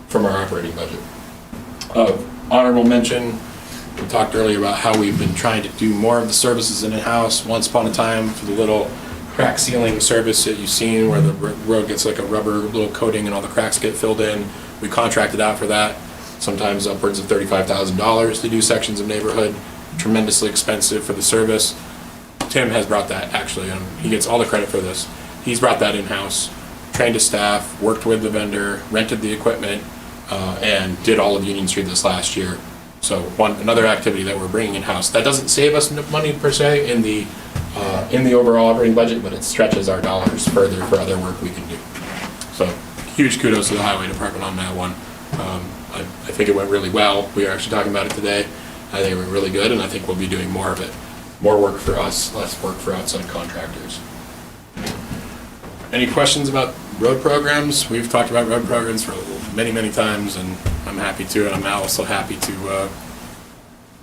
from our operating budget. Honorable mention, we talked earlier about how we've been trying to do more of the services in-house. Once upon a time, for the little crack sealing service that you've seen where the road gets like a rubber little coating and all the cracks get filled in, we contracted out for that. Sometimes upwards of $35,000 to do sections of neighborhood. Tremendously expensive for the service. Tim has brought that, actually, and he gets all the credit for this. He's brought that in-house, trained his staff, worked with the vendor, rented the equipment, and did all of Union Street this last year. So another activity that we're bringing in-house. That doesn't save us money per se in the overall operating budget, but it stretches our dollars further for other work we can do. So huge kudos to the highway department on that one. I think it went really well. We were actually talking about it today. I think it went really good, and I think we'll be doing more of it. More work for us, less work for outside contractors. Any questions about road programs? We've talked about road programs for many, many times, and I'm happy to, and I'm also happy to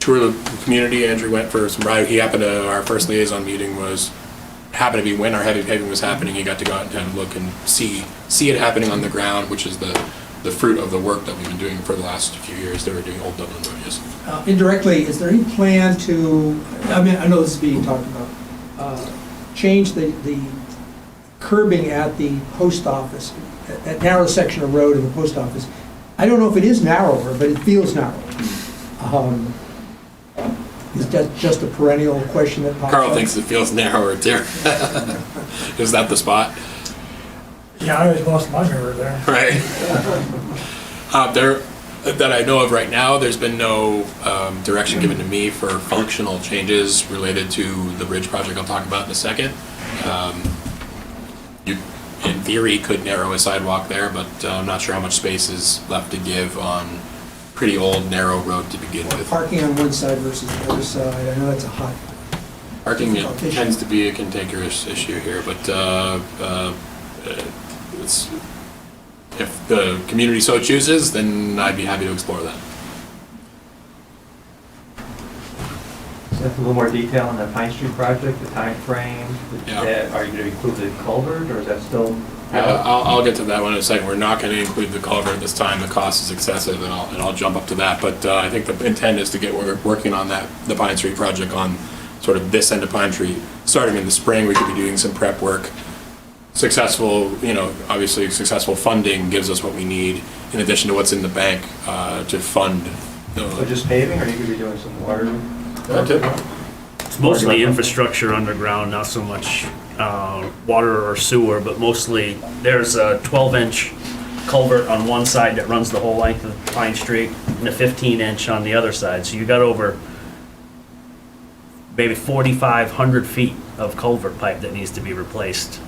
tour the community. Andrew went for some ride. Our first liaison meeting happened to be when our heavy paving was happening. He got to go out and have a look and see it happening on the ground, which is the fruit of the work that we've been doing for the last few years. They were doing Old Dublin Road, yes. Indirectly, is there any plan to, I know this is being talked about, change the curbing at the post office, that narrow section of road in the post office? I don't know if it is narrower, but it feels narrow. Is that just a perennial question that pops up? Carl thinks it feels narrower too. Is that the spot? Yeah, I always lost my mirror there. Right. That I know of right now, there's been no direction given to me for functional changes related to the bridge project I'll talk about in a second. You, in theory, could narrow a sidewalk there, but I'm not sure how much space is left to give on pretty old, narrow road to begin with. Parking on one side versus the other side, I know that's a hot... Parking tends to be a cantankerous issue here, but if the community so chooses, then I'd be happy to explore that. Seth, a little more detail on the Pine Street project, the time frame. Yeah. Are you going to include the culvert, or is that still I'll get to that one in a second. We're not going to include the culvert this time. The cost is excessive, and I'll jump up to that. But I think the intent is to get working on the Pine Street project on sort of this end of Pine Street. Starting in the spring, we could be doing some prep work. Successful, obviously successful funding gives us what we need in addition to what's in the bank to fund. So just paving, or you could be doing some water? That's it. It's mostly infrastructure underground, not so much water or sewer, but mostly there's a 12-inch culvert on one side that runs the whole length of Pine Street and a 15-inch on the other side. So you got over maybe 4,500 feet of culvert pipe that needs to be replaced,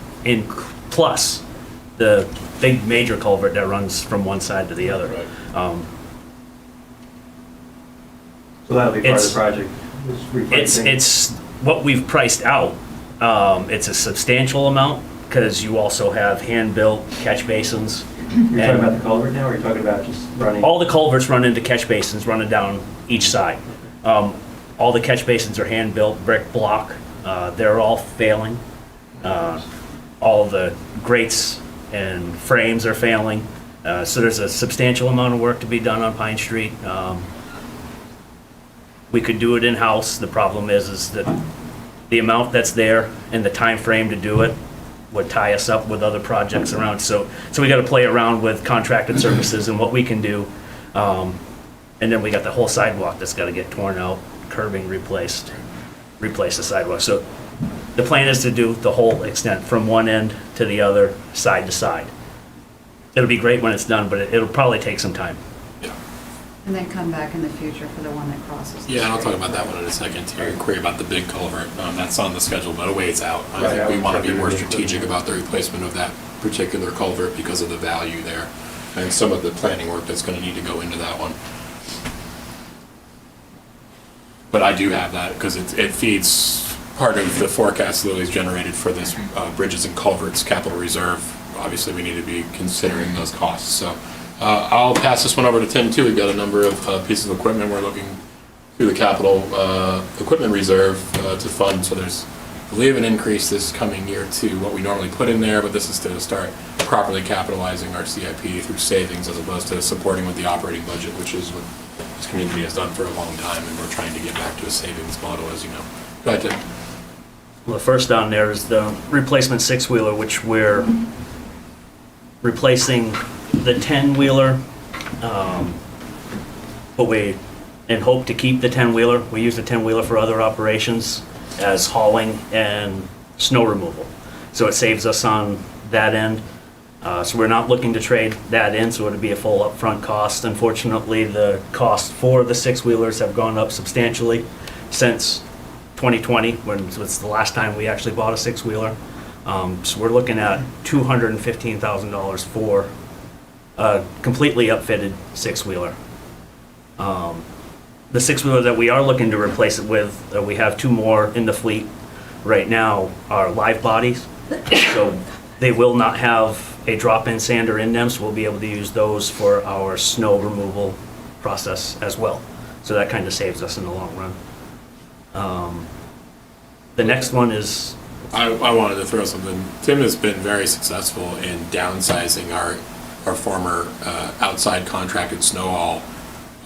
plus the big major culvert that runs from one side to the other. Right. So that'll be part of the project? It's what we've priced out. It's a substantial amount because you also have hand-built catch basins. You're talking about the culvert now, or are you talking about just running? All the culverts run into catch basins running down each side. All the catch basins are hand-built, brick block. They're all failing. All the grates and frames are failing. So there's a substantial amount of work to be done on Pine Street. We could do it in-house. The problem is that the amount that's there and the time frame to do it would tie us up with other projects around. So we got to play around with contracted services and what we can do. And then we got the whole sidewalk that's got to get torn out, curbing replaced, replace the sidewalk. So the plan is to do the whole extent from one end to the other, side to side. It'll be great when it's done, but it'll probably take some time. And then come back in the future for the one that crosses the Yeah, and I'll street. talk about that one in a second. Your inquiry about the big culvert, that's on the schedule, but a ways out. I think we want to be more strategic about the replacement of that particular culvert because of the value there and some of the planning work that's going to need to go into that one. But I do have that because it feeds part of the forecast Lily's generated for this bridges and culverts capital reserve. Obviously, we need to be considering those costs. So I'll pass this one over to Tim too. We've got a number of pieces of equipment we're looking through the capital equipment reserve to fund. So there's, I believe, an increase this coming year to what we normally put in there, but this is to start properly capitalizing our CIP through savings as opposed to supporting with the operating budget, which is what this community has done for a long time, and we're trying to get back to a savings model, as you know. Go ahead, Tim. Well, the first down there is the replacement six-wheeler, which we're replacing the 10-wheeler, but we hope to keep the 10-wheeler. We use the 10-wheeler for other operations as hauling and snow removal. So it saves us on that end. So we're not looking to trade that in, so it would be a full upfront cost. Unfortunately, the cost for the six-wheelers have gone up substantially since 2020, when it was the last time we actually bought a six-wheeler. So we're looking at $215,000 for a completely upfitted six-wheeler. The six-wheeler that we are looking to replace it with, we have two more in the fleet right now, are live bodies. So they will not have a drop-in sander in them, so we'll be able to use those for our snow removal process as well. So that kind of saves us in the long run. The next one is... I wanted to throw something. Tim has been very successful in downsizing our former outside contracted snow haul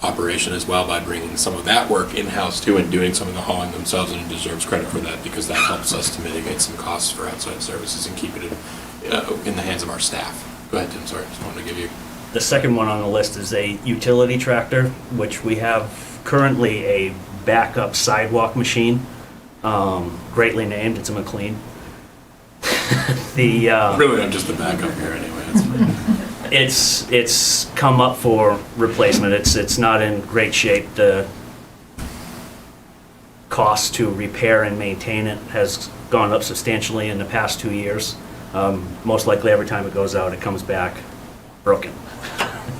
operation as well by bringing some of that work in-house too and doing some of the hauling themselves, and he deserves credit for that because that helps us to mitigate some costs for outside services and keep it in the hands of our staff. Go ahead, Tim. Sorry, just wanted to give you... The second one on the list is a utility tractor, which we have currently a backup sidewalk machine, greatly named. It's a MacLean. Really, I'm just the backup here anyway. It's fine. It's come up for replacement. It's not in great shape. The cost to repair and maintain it has gone up substantially in the past 2 years. Most likely every time it goes out, it comes back broken.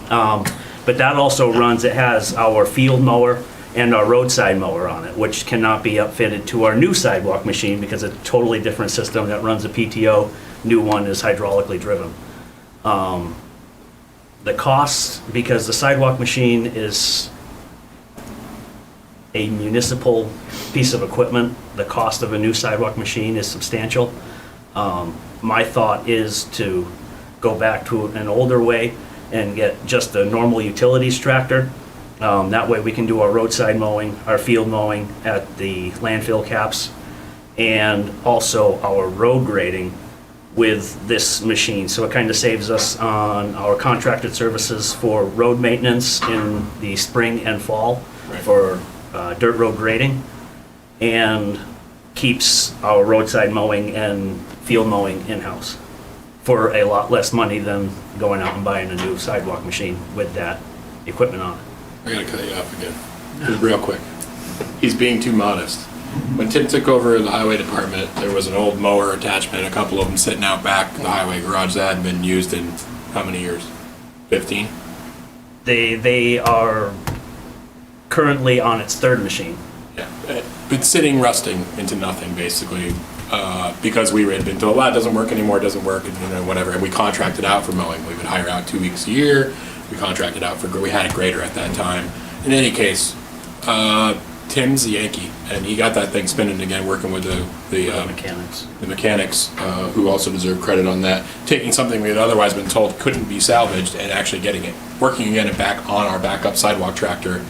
But that also runs, it has our field mower and our roadside mower on it, which cannot be upfitted to our new sidewalk machine because it's a totally different system that runs a PTO. New one is hydraulically driven. The cost, because the sidewalk machine is a municipal piece of equipment, the cost of a new sidewalk machine is substantial. My thought is to go back to an older way and get just a normal utilities tractor. That way we can do our roadside mowing, our field mowing at the landfill caps, and also our road grading with this machine. So it kind of saves us on our contracted services for road maintenance in the spring and fall for dirt road grading, and keeps our roadside mowing and field mowing in-house for a lot less money than going out and buying a new sidewalk machine with that equipment on it. I gotta cut you off again, just real quick. He's being too modest. When Tim took over the highway department, there was an old mower attachment, a couple of them sitting out back in the highway garage that hadn't been used in how many years? 15? They are currently on its third machine. Yeah, it's sitting rusting into nothing basically, because we had been told, well, it doesn't work anymore, it doesn't work, and whatever, and we contracted out for mowing. We would hire out 2 weeks a year. We contracted out we had a grader at that time. In any case, Tim's a Yankee, and he got that thing spinning again, working with the mechanics. The mechanics, who also deserve credit on that, taking something we had otherwise been told couldn't be salvaged and actually getting it, working again and back on our backup sidewalk tractor,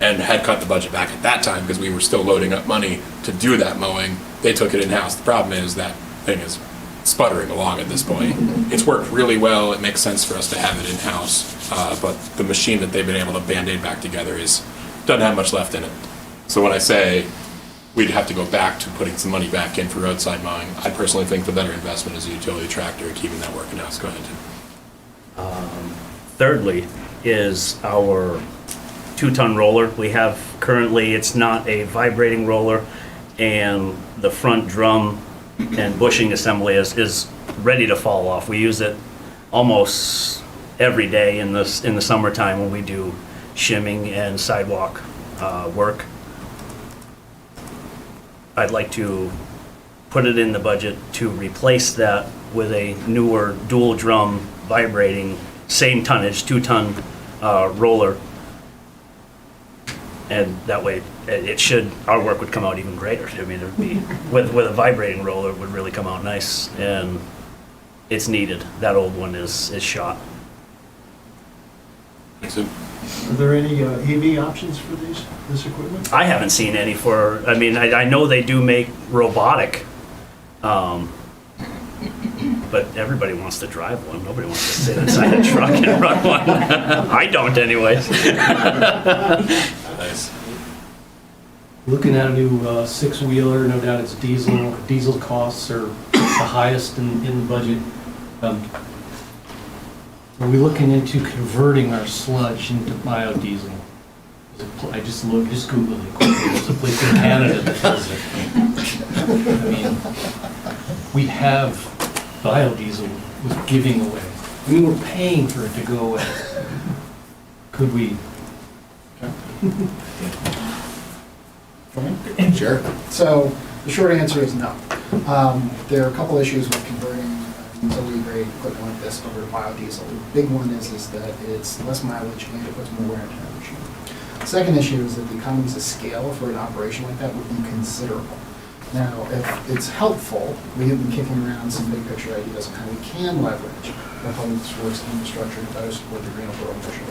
and had cut the budget back at that time because we were still loading up money to do that mowing. They took it in-house. The problem is that thing is sputtering along at this point. It's worked really well. It makes sense for us to have it in-house, but the machine that they've been able to Band-Aid back together doesn't have much left in it. So when I say we'd have to go back to putting some money back in for roadside mowing, I personally think the better investment is a utility tractor and keeping that working house. Go ahead, Tim. Thirdly is our 2-ton roller. We have currently, it's not a vibrating roller, and the front drum and bushing assembly is ready to fall off. We use it almost every day in the summertime when we do shimming and sidewalk work. I'd like to put it in the budget to replace that with a newer dual drum vibrating, same tonnage, 2-ton roller. And that way, our work would come out even greater. I mean, it would be, with a vibrating roller, it would really come out nice, and it's needed. That old one is shot. Are there any AV options for this equipment? I haven't seen any I know they do make robotic, but everybody wants to drive one. Nobody wants to sit inside a truck and run one. I don't anyways. Nice. Looking at a new 6-wheeler, no doubt it's diesel. Diesel costs are the highest in the budget. Are we looking into converting our sludge into biodiesel? I just Googled it quickly. There's a place in Canada that does it. I mean, we have biodiesel was giving away. I mean, we're paying for it to go away. Could we? Sure. So the short answer is no. There are a couple issues with converting utility grade equipment like this over to biodiesel. The big one is that it's less mileage and it puts more wear and tear on the machine. The second issue is that the economies of scale for an operation like that would be considerable. Now, if it's helpful, we have been kicking around some big picture ideas on how we can leverage the public works infrastructure to better support the Greenville mission.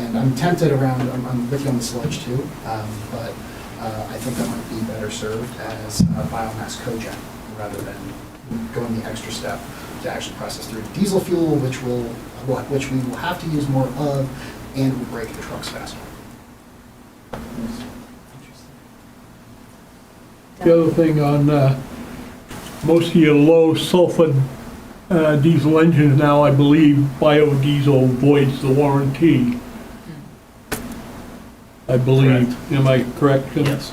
And I'm tempted around, I'm with you on the sludge too, but I think that might be better served as biomass cogen rather than going the extra step to actually process through diesel fuel, which we will have to use more of, and will break the trucks faster. The other thing on most of your low sulfur diesel engines now, I believe biodiesel voids the warranty. I believe. Correct. Am I correct, Jim? Yes.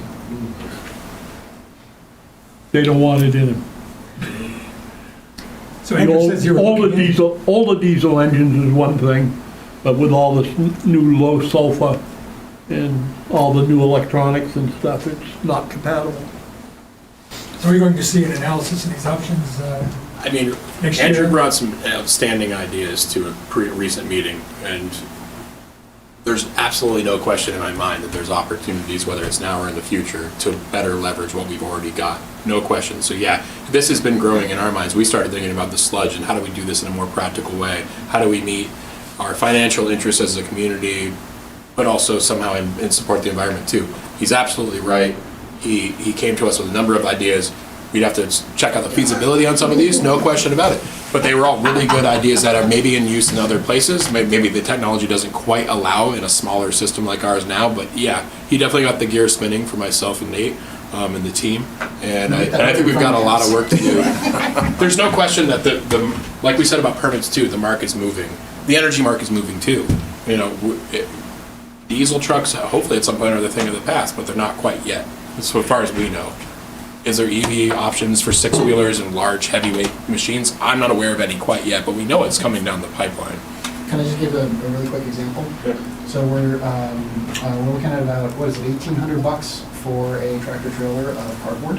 They don't want it in them. So Andrew says you're all the looking diesel engines is one thing, but with all this new low sulfur and all the new electronics and stuff, it's not compatible. So we're going to see an analysis of these options I mean, next Andrew year? brought some outstanding ideas to a recent meeting, and there's absolutely no question in my mind that there's opportunities, whether it's now or in the future, to better leverage what we've already got. No question. So yeah, this has been growing in our minds. We started thinking about the sludge and how do we do this in a more practical way? How do we meet our financial interests as a community, but also somehow in support of the environment too? He's absolutely right. He came to us with a number of ideas. We'd have to check out the feasibility on some of these, no question about it. But they were all really good ideas that are maybe in use in other places. Maybe the technology doesn't quite allow in a smaller system like ours now, but yeah, he definitely got the gear spinning for myself and Nate and the team. And I think we've got a lot of work to do. There's no question that the like we said about permits too, the market's moving. The energy market's moving too. You know, diesel trucks, hopefully at some point are the thing of the past, but they're not quite yet, so far as we know. Is there EV options for six-wheelers and large heavyweight machines? I'm not aware of any quite yet, but we know it's coming down the pipeline. Can I just give a really quick example? Yeah. So we're looking at about, what is it, $1,800 for a tractor trailer of cardboard.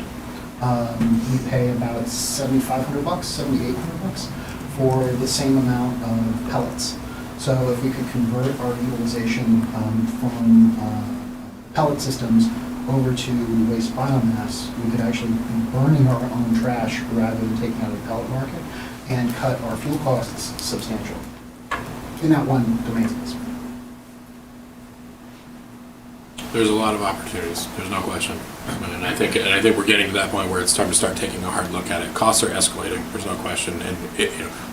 We pay about $7,500, $7,800 for the same amount of pellets. So if we could convert our utilization from pellet systems over to waste biomass, we could actually be burning our own trash rather than taking out of the pellet market and cut our fuel costs substantially in that one domain space. There's a lot of opportunities. There's no question, and I think we're getting to that point where it's time to start taking a hard look at it. Costs are escalating. There's no question, and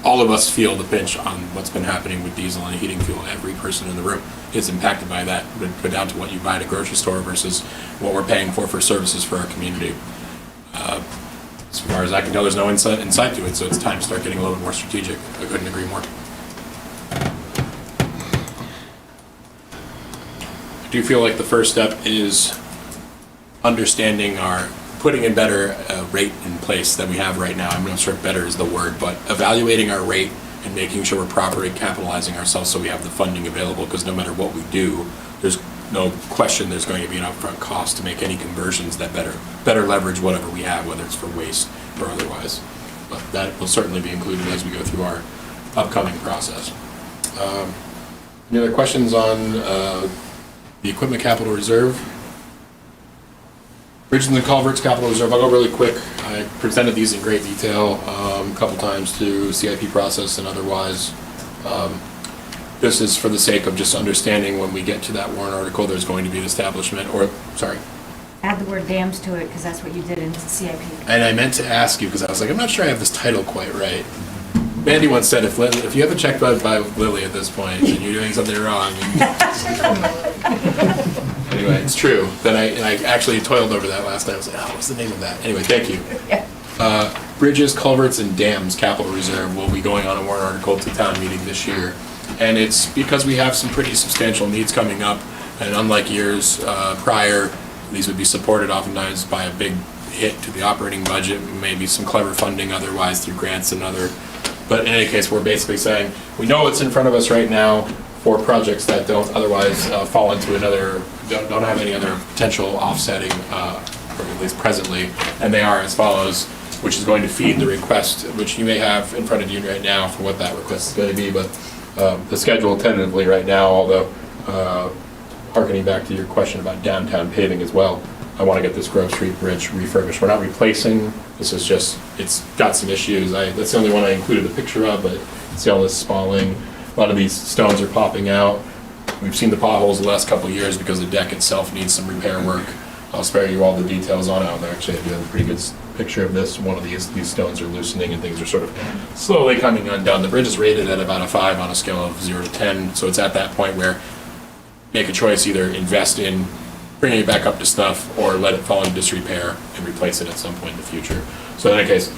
all of us feel the pinch on what's been happening with diesel and heating fuel. Every person in the room is impacted by that. But down to what you buy at a grocery store versus what we're paying for services for our community. As far as I can tell, there's no insight to it. So it's time to start getting a little bit more strategic. I couldn't agree more. I do feel like the first step is understanding putting a better rate in place than we have right now. I'm not sure if better is the word, but evaluating our rate and making sure we're properly capitalizing ourselves so we have the funding available, because no matter what we do, there's no question there's going to be an upfront cost to make any conversions that better leverage whatever we have, whether it's for waste or otherwise. But that will certainly be included as we go through our upcoming process. Any other questions on the equipment capital reserve? Bridges and culverts capital reserve, I'll go really quick. I presented these in great detail a couple times through CIP process and otherwise. This is for the sake of just understanding when we get to that warrant article, there's going to be an establishment, or, sorry. Add the word dams to it, because that's what you did in CIP. And I meant to ask you, because I was like, I'm not sure I have this title quite right. Mandy once said, if you haven't checked by Lily at this point, and you're doing something wrong. Anyway, it's true. Then I actually toiled over that last night. I was like, oh, what's the name of that? Anyway, thank you. Bridges, culverts, and dams capital reserve will be going on a warrant article to town meeting this year. And it's because we have some pretty substantial needs coming up. And unlike years prior, these would be supported oftentimes by a big hit to the operating budget, maybe some clever funding otherwise through grants and other. But in any case, we're basically saying, we know what's in front of us right now for projects that don't otherwise fall into another, don't have any other potential offsetting, or at least presently, and they are as follows, which is going to feed the request, which you may have in front of you right now for what that request is going to be, but the schedule tentatively right now, although harkening back to your question about downtown paving as well, I want to get this Grove Street Bridge refurbished. We're not replacing, this is just, it's got some issues. That's the only one I included a picture of, but see all this spalling. A lot of these stones are popping out. We've seen the potholes the last couple of years because the deck itself needs some repair work. I'll spare you all the details on it. Actually, I do have a pretty good picture of this. One of these stones are loosening and things are sort of slowly coming undone. The bridge is rated at about a 5 on a scale of 0 to 10, so it's at that point where make a choice, either invest in bringing it back up to snuff or let it fall into disrepair and replace it at some point in the future. So in any case,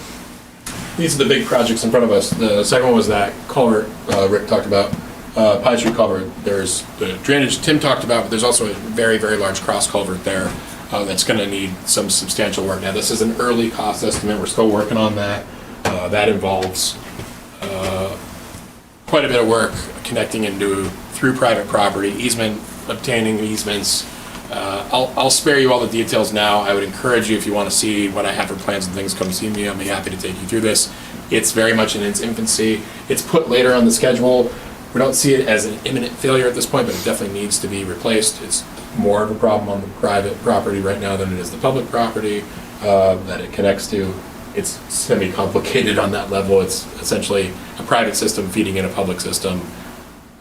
these are the big projects in front of us. The second one was that culvert Rick talked about, Pine Street culvert. There's the drainage Tim talked about, but there's also a very, very large cross culvert there that's going to need some substantial work. Now, this is an early cost estimate. We're still working on that. That involves quite a bit of work connecting through private property, obtaining easements. I'll spare you all the details now. I would encourage you, if you want to see what I have for plans and things, come see me. I'll be happy to take you through this. It's very much in its infancy. It's put later on the schedule We don't see it as an imminent failure at this point, but it definitely needs to be replaced. It's more of a problem on the private property right now than it is the public property that it connects to. It's semi-complicated on that level. It's essentially a private system feeding in a public system,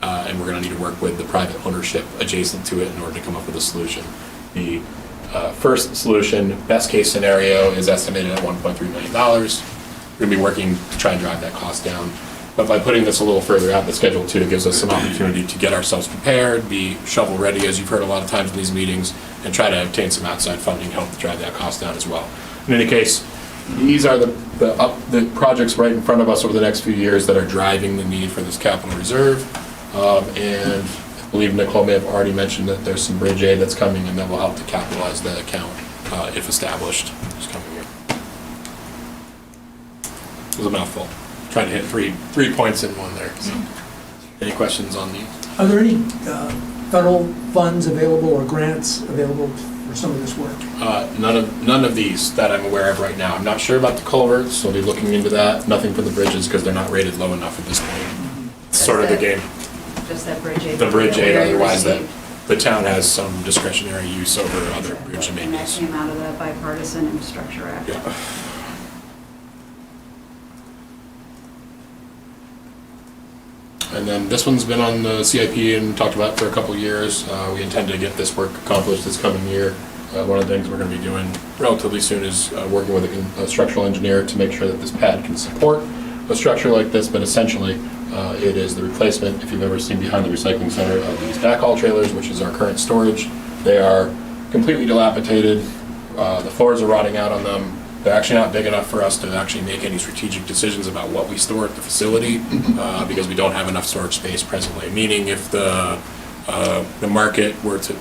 and we're going to need to work with the private ownership adjacent to it in order to come up with a solution. The first solution, best case scenario, is estimated at $1.3 million. We're going to be working to try and drive that cost down. But by putting this a little further out the schedule too, it gives us some opportunity to get ourselves prepared, be shovel ready, as you've heard a lot of times in these meetings, and try to obtain some outside funding to help drive that cost down as well. In any case, these are the projects right in front of us over the next few years that are driving the need for this capital reserve. And I believe Nicole may have already mentioned that there's some bridge aid that's coming, and that will help to capitalize the account if established this coming year. It was a mouthful. Trying to hit three points in one there. So, any questions on these? Are there any federal funds available or grants available for some of this work? None of these that I'm aware of right now. I'm not sure about the culverts, so I'll be looking into that. Nothing for the bridges because they're not rated low enough at this point. It's sort of the game. Just that bridge aid. The bridge aid, that we otherwise that received. the town has some discretionary use over other bridge And that amenities. came out of the Bipartisan Infrastructure Act. Yeah. And then this one's been on the CIP and talked about for a couple of years. We intend to get this work accomplished this coming year. One of the things we're going to be doing relatively soon is working with a structural engineer to make sure that this pad can support a structure like this, but essentially it is the replacement, if you've ever seen behind the recycling center, of these backhaul trailers, which is our current storage. They are completely dilapidated. The floors are rotting out on them. They're actually not big enough for us to actually make any strategic decisions about what we store at the facility because we don't have enough storage space presently. Meaning if the market were to,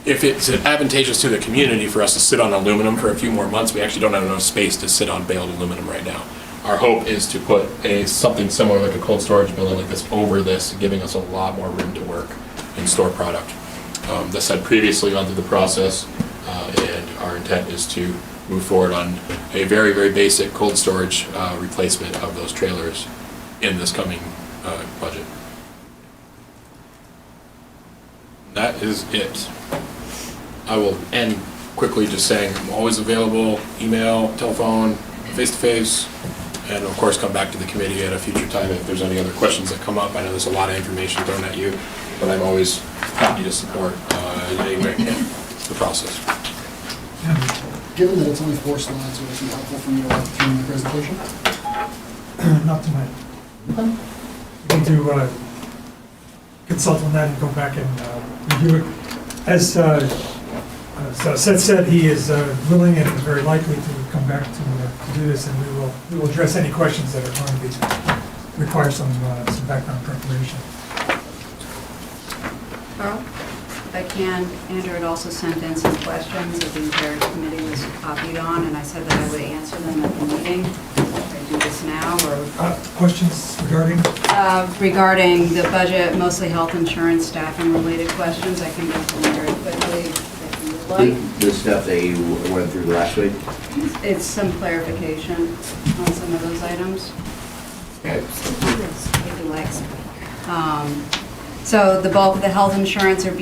if it's advantageous to the community for us to sit on aluminum for a few more months, we actually don't have enough space to sit on baled aluminum right now. Our hope is to put something similar like a cold storage building like this over this, giving us a lot more room to work and store product. This had previously gone through the process and our intent is to move forward on a very, very basic cold storage replacement of those trailers in this coming budget. That is it. I will end quickly just saying I'm always available, email, telephone, face-to-face, and of course come back to the committee at a future time if there's any other questions that come up. I know there's a lot of information thrown at you, but I'm always happy to support in any way I can the process. Given that it's only 4 slides, would it be helpful for me to walk through the presentation? Not tonight. Need to consult on that and go back and review it. As Seth said, he is willing and very likely to come back to do this, and we will address any questions that are going to require some background preparation. Carl, if I can, Andrew had also sent in some questions that the entire committee was copied on, and I said that I would answer them at the meeting. Should I do this now, or? Questions regarding? Regarding the budget, mostly health insurance, staffing related questions. I can go through them very quickly if you would like. The stuff that you went through last week? It's some clarification on some of those items. So the bulk of the health insurance is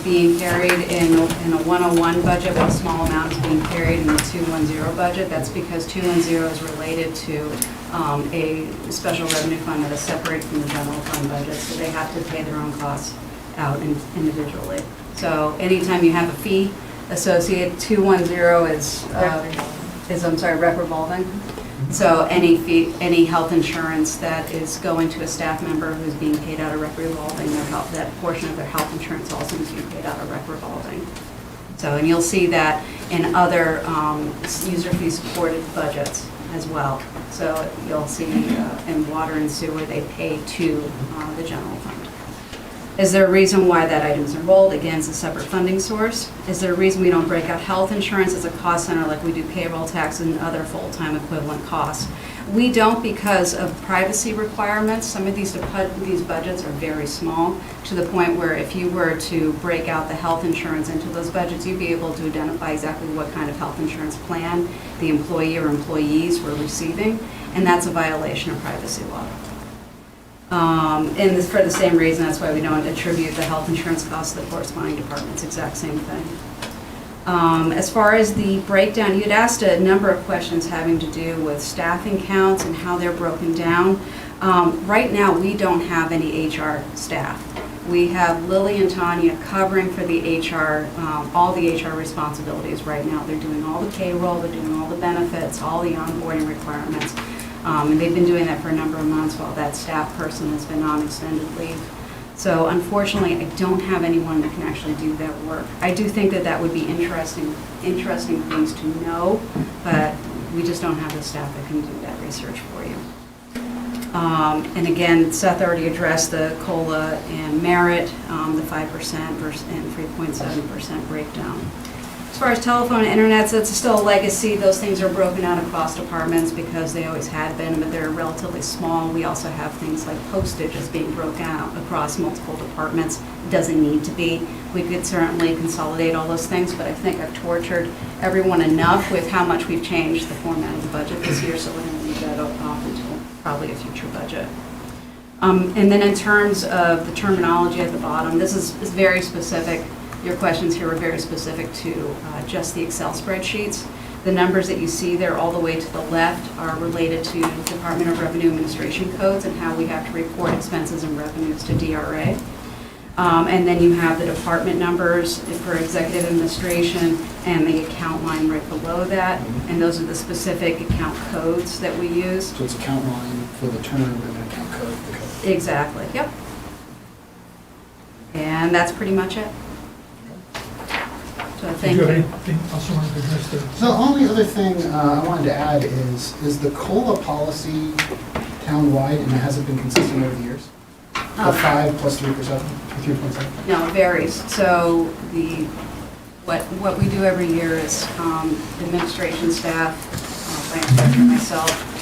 being carried in a 101 budget, while a small amount is being carried in the 210 budget. That's because 210 is related to a special revenue fund that is separated from the general fund budget, so they have to pay their own costs out individually. So anytime you have a fee associated, 210 is rep revolving. So any health insurance that is going to a staff member who's being paid out of rep revolving, that portion of their health insurance also is being paid out of rep revolving. So, and you'll see that in other user fee supported budgets as well. So you'll see in water and sewer, they pay to the general fund. Is there a reason why that item is enrolled? Again, it's a separate funding source. Is there a reason we don't break out health insurance as a cost center like we do payroll tax and other full-time equivalent costs? We don't because of privacy requirements. Some of these budgets are very small to the point where if you were to break out the health insurance into those budgets, you'd be able to identify exactly what kind of health insurance plan the employee or employees were receiving, and that's a violation of privacy law. For the same reason, that's why we don't attribute the health insurance costs to the corresponding departments, exact same thing. As far as the breakdown, you'd asked a number of questions having to do with staffing counts and how they're broken down. Right now, we don't have any HR staff. We have Lily and Tanya covering for the HR, all the HR responsibilities right now. They're doing all the payroll, they're doing all the benefits, all the onboarding requirements. And they've been doing that for a number of months while that staff person has been on extended leave. So unfortunately, I don't have anyone that can actually do that work. I do think that that would be interesting things to know, but we just don't have the staff that can do that research for you. And again, Seth already addressed the COLA and merit, the 5% versus and 3.7% breakdown. As far as telephone and internet, so it's still a legacy. Those things are broken out across departments because they always had been, but they're relatively small. We also have things like postage is being broken out across multiple departments. It doesn't need to be. We could certainly consolidate all those things, but I think I've tortured everyone enough with how much we've changed the format of the budget this year, so we're going to leave that off until probably a future budget. And then in terms of the terminology at the bottom, this is very specific. Your questions here are very specific to just the Excel spreadsheets. The numbers that you see there all the way to the left are related to Department of Revenue Administration codes and how we have to report expenses and revenues to DRA. And then you have the department numbers for executive administration and the account line right below that. And those are the specific account codes that we use. So it's account line for the term and an account code for the code. Exactly, yep. And that's pretty much it. So thank Do you you. have anything else you wanted to address there? The only other thing I wanted to add is the COLA policy town-wide, and it hasn't been consistent over the years? The 5 plus 3%, 3.7? No, it varies. So what we do every year is administration staff, finance director, myself,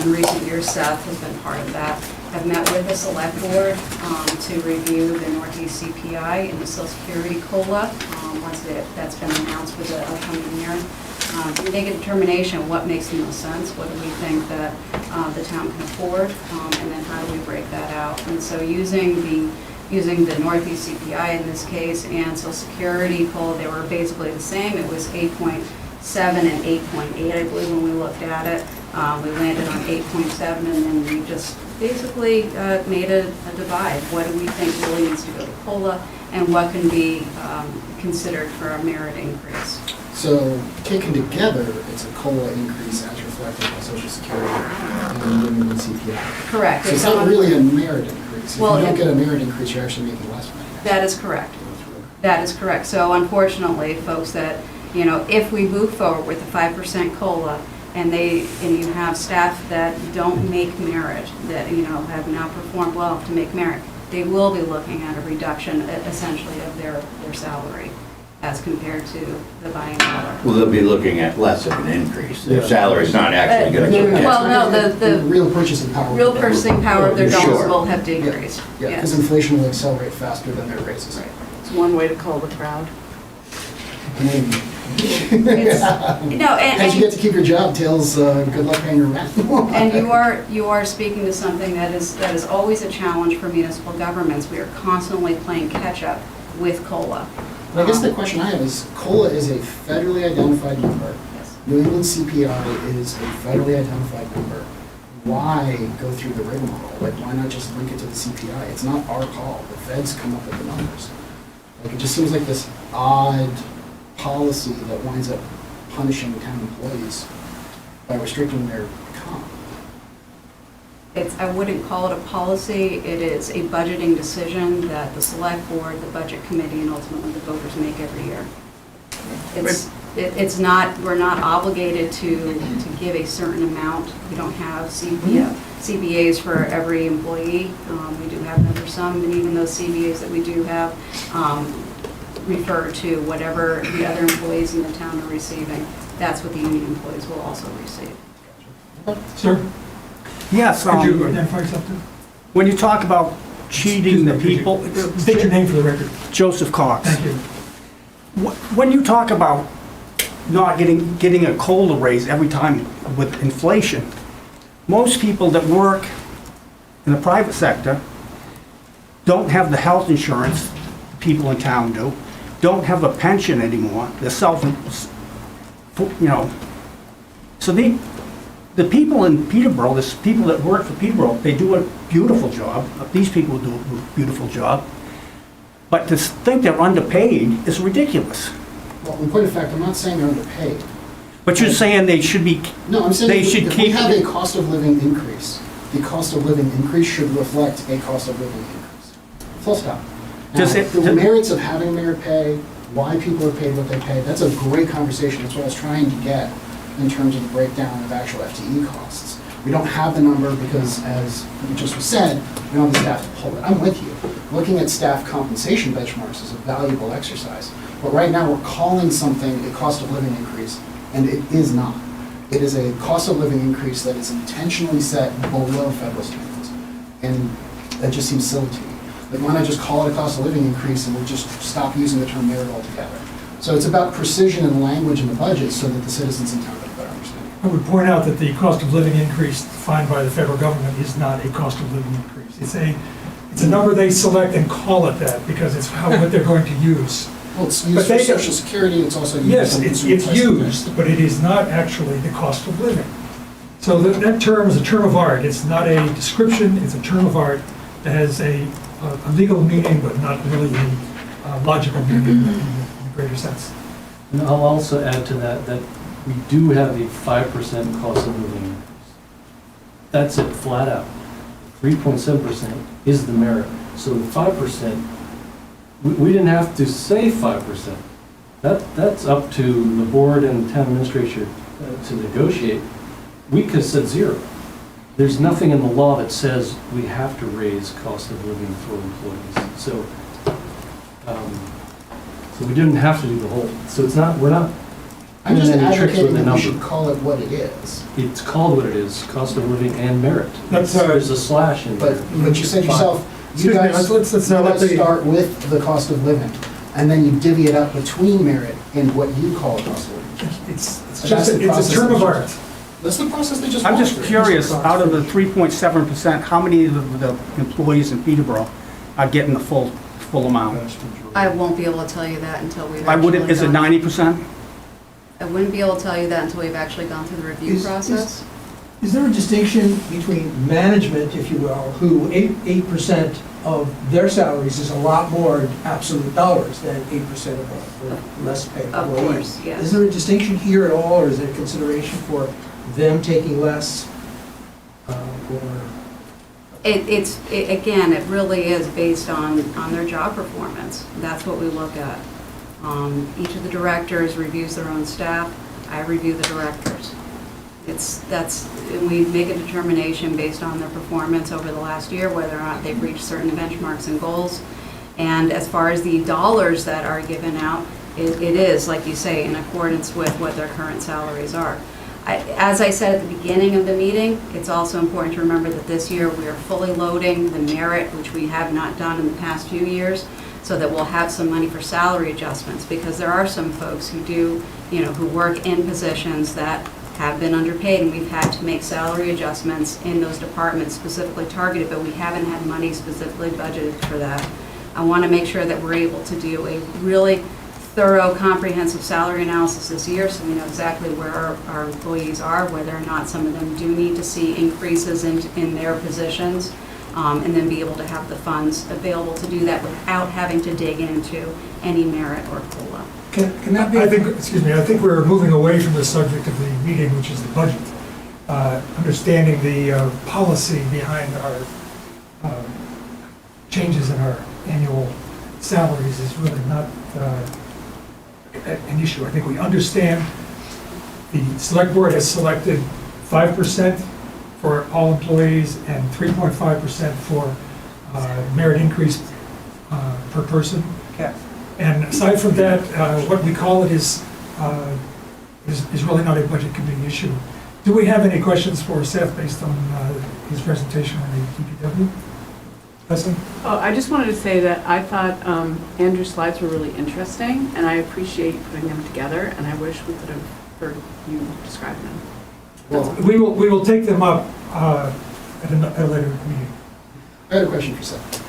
in recent years Seth has been part of that. I've met with the select board to review the Northeast CPI and the Social Security COLA once that's been announced for the upcoming year. We make a determination of what makes the most sense, what do we think that the town can afford, and then how do we break that out. And so using the Northeast CPI in this case and Social Security COLA, they were basically the same. It was 8.7 and 8.8, I believe, when we looked at it. We landed on 8.7, and then we just basically made a divide. What do we think really needs to go to COLA, and what can be considered for a merit increase? So taken together, it's a COLA increase as reflected by Social Security and women in CPI. Correct. So it's not really a merit increase. If Well, you don't get a merit increase, you're actually making less money. That is correct. That is correct. So unfortunately, folks, that, you know, if we move forward with the 5% COLA, and you have staff that don't make merit, that, you know, have not performed well to make merit, they will be looking at a reduction essentially of their salary as compared to the buying power. Well, they'll be looking at less of an increase. Their salary's not actually going to get. Well, no, the real purchasing power. Real purchasing power of their dollars Sure. will have decreased. Yeah, Yes. because inflation will accelerate faster than their raises. Right. It's one way to call the crowd. Maybe. It's, no, As you get to keep your job, Tails, good luck paying your rent. and you are speaking to something that is always a challenge for municipal governments. We are constantly playing catch up with COLA. I guess the question I have is, COLA is a federally identified number. Yes. New England CPI is a federally identified number. Why go through the rigmarole? Like, why not just link it to the CPI? It's not our call. The feds come up with the numbers. Like, it just seems like this odd policy that winds up punishing town employees by restricting their comp. I wouldn't call it a policy. It is a budgeting decision that the select board, the budget committee, and ultimately the voters make every year. It's not, we're not obligated to give a certain amount. We don't have CBAs for every employee. We do have them for some, and even those CBAs that we do have refer to whatever the other employees in the town are receiving. That's what the union employees will also receive. Sir, Yes, could you identify something? when you talk about cheating the people, State your name for the record. Joseph Cox. Thank you. When you talk about not getting a COLA raise every time with inflation, most people that work in the private sector don't have the health insurance people in town do, don't have a pension anymore, they're so the people in Peterborough, the people that work for Peterborough, they do a beautiful job. These people do a beautiful job. But to think they're underpaid is ridiculous. Well, in point of fact, I'm not saying they're underpaid. But you're saying they should be, No, I'm saying they if should we keep. have a cost of living increase, the cost of living increase should reflect a cost of living increase. Full stop. Now, the merits of having merit pay, why people are paid what they pay, that's a great conversation. That's what I was trying to get in terms of the breakdown of actual FTE costs. We don't have the number because, as just was said, we don't have the staff to pull it. I'm with you. Looking at staff compensation benchmarks is a valuable exercise. But right now, we're calling something a cost of living increase, and it is not. It is a cost of living increase that is intentionally set below federal standards. And that just seems silly to me. Like, why not just call it a cost of living increase and we'll just stop using the term merit altogether? So it's about precision in language in the budget so that the citizens in town have a better understanding. I would point out that the cost of living increase defined by the federal government is not a cost of living increase. It's a number they select and call it that because it's what they're going to use. Well, it's used for Social Security, it's also used. Yes, it's used, but it is not actually the cost of living. So that term is a term of art. It's not a description, it's a term of art that has a legal meaning, but not really a logical meaning in the greater sense. And I'll also add to that we do have a 5% cost of living increase. That's it, flat out. 3.7% is the merit. So the 5%, we didn't have to say 5%. That's up to the board and the town administrator to negotiate. We could have said 0. There's nothing in the law that says we have to raise cost of living for employees. So we didn't have to do the whole. So it's not, we're not I'm just doing any tricks with advocating the that we number. should call it what it is. It's called what it is, cost of living and merit. That's, There's a slash in there. But you said yourself, you Excuse me, guys let's not let the- start with the cost of living, and then you divvy it up between merit and what you call cost of living. It's And just, that's the it's a process term of that- art. That's the process they just I'm walked just through. curious, out of the 3.7%, how many of the employees in Peterborough are getting the full amount? I won't be able to tell you that until we've I actually wouldn't, is it gone- 90%? I wouldn't be able to tell you that until we've actually gone through the review process. Is there a distinction between management, if you will, who 8% of their salaries is a lot more in absolute dollars than 8% of a less paid Of employee? course, yes. Is there a distinction here at all, or is there consideration for them taking less? Or Again, it really is based on their job performance. That's what we look at. Each of the directors reviews their own staff. I review the directors. We make a determination based on their performance over the last year, whether or not they've reached certain benchmarks and goals. And as far as the dollars that are given out, it is, like you say, in accordance with what their current salaries are. As I said at the beginning of the meeting, it's also important to remember that this year we are fully loading the merit, which we have not done in the past few years, so that we'll have some money for salary adjustments, because there are some folks who do, who work in positions that have been underpaid, and we've had to make salary adjustments in those departments specifically targeted, but we haven't had money specifically budgeted for that. I want to make sure that we're able to do a really thorough, comprehensive salary analysis this year, so we know exactly where our employees are, whether or not some of them do need to see increases in their positions, and then be able to have the funds available to do that without having to dig into any merit or COLA. Can that be? I think we're moving away from the subject of the meeting, which is the budget. Understanding the policy behind our changes in our annual salaries is really not an issue. I think we understand the select board has selected 5% for all employees and 3.5% for merit increase per person. Okay. And aside from that, what we call it is really not a budget committee issue. Do we have any questions for Seth based on his presentation on the DPW? Leslie? Oh, I just wanted to say that I thought Andrew's slides were really interesting, and I appreciate putting them together, and I wish we could have heard you describe them. Well, we will take them up at a later meeting. I had a question for Seth.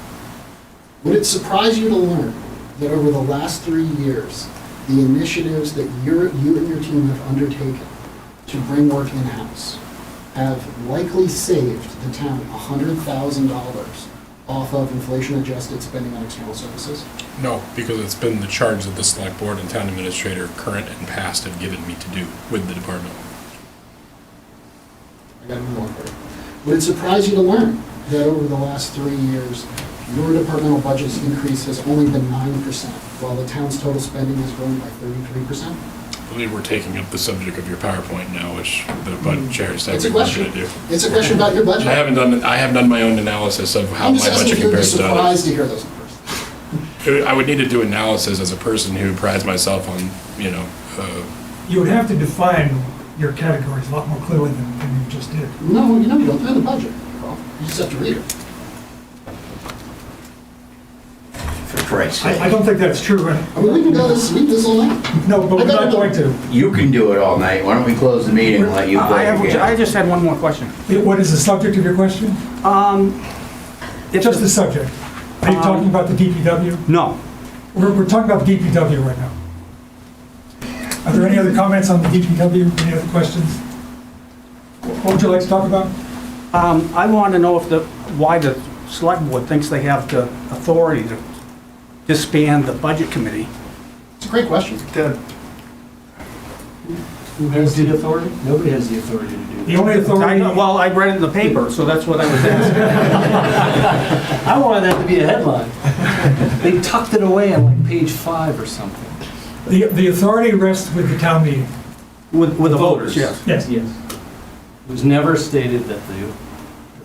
Would it surprise you to learn that over the last 3 years, the initiatives that you and your team have undertaken to bring work in-house have likely saved the town $100,000 off of inflation-adjusted spending on external services? No, because it's been the charge that the select board and town administrator, current and past, have given me to do with the department. I got one more for you. Would it surprise you to learn that over the last 3 years, your departmental budget's increase has only been 9%, while the town's total spending has grown by 33%? I believe we're taking up the subject of your PowerPoint now, which the budget chair said It's a we wanted question. to do. It's a question about your budget. I have done my own analysis of how I'm my just asking budget if you'd be compares to surprised others. to hear those numbers. I would need to do analysis as a person who prides myself on, You would have to define your categories a lot more clearly than you just did. No, you don't. They're in the budget. Carl. You just have to read it. For Christ's sake. I don't think that's true. I mean, we can go read this all night. No, but we're not going to. You can do it all night. Why don't we close the meeting and let you play your game? I just had one more question. What is the subject of your question? It's Just the subject. Are you talking about the DPW? No. We're talking about the DPW right now. Are there any other comments on the DPW? Any other questions? What would you like to talk about? I want to know why the select board thinks they have the authority to disband the budget committee. It's a great question. Who has the authority? Nobody has the authority to do that. The only authority... Well, I read it in the paper, so that's what I was asking. I wanted that to be a headline. They tucked it away on like page 5 or something. The authority rests with the town meeting. With the voters, yes. Yes. Yes. It was never stated that the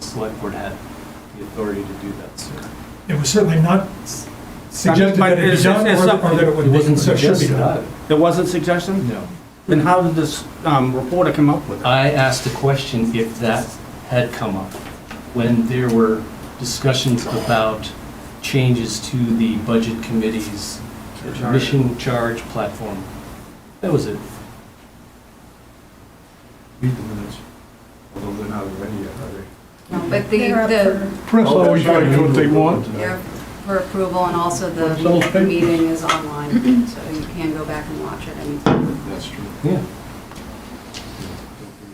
select board had the authority to do that, sir. It was certainly not suggested that it be done or that it would It be, wasn't should be suggested done. either. It wasn't suggested? No. Then how did this reporter come up with it? I asked a question if that had come up when there were discussions about changes to the budget committee's admission charge platform. That was it. Read the minutes. Although they're not ready yet, are they? No, but the, Press always writes what they want. they're for approval, and also the Those papers. meeting is online, so you can go back and watch it anytime. That's true. Yeah.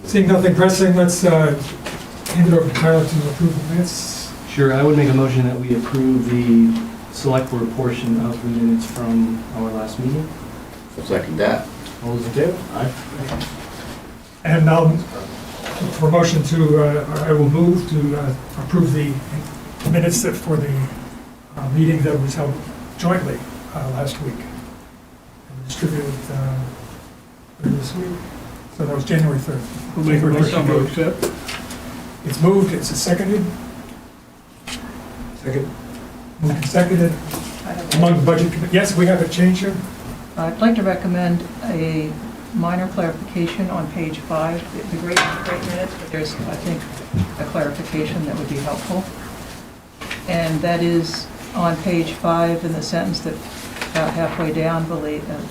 Seeing nothing pressing, let's hand it over to Tyler to approve the minutes. Sure, I would make a motion that we approve the select board portion of the minutes from our last meeting. I'll second that. All those in favor? Aye. And for motion to, I will move to approve the minutes for the meeting that was held jointly last week. And distributed this week. So that was January 3rd. We'll make a motion to accept. It's moved, it's seconded. Second. Moved and seconded. Among the budget committee. Yes, we have a change here. I'd like to recommend a minor clarification on page 5. The great minutes, but there's, I think, a clarification that would be helpful. And that is on page 5 in the sentence that about halfway down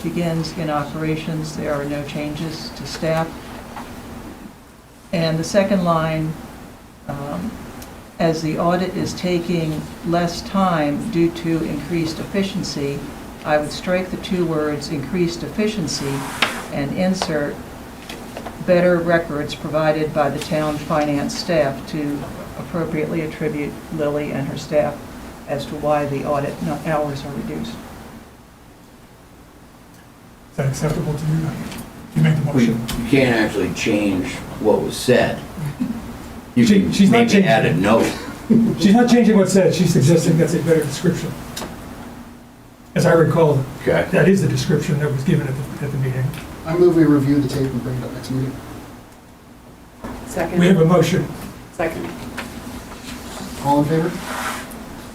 begins, "In operations, there are no changes to staff." And the second line, as the audit is taking less time due to increased efficiency, I would strike the 2 words "increased efficiency" and insert "better records provided by the town finance staff" to appropriately attribute Lily and her staff as to why the audit hours are reduced. Is that acceptable to you? You made the You motion. can't actually change what was said. You can She's not maybe changing. add a note. She's not changing what's said, she's suggesting that's a better description. As I recall, Okay. that is the description that was given at the meeting. I move we review the tape and bring it up next meeting. Second. We have a motion. Second. All in favor?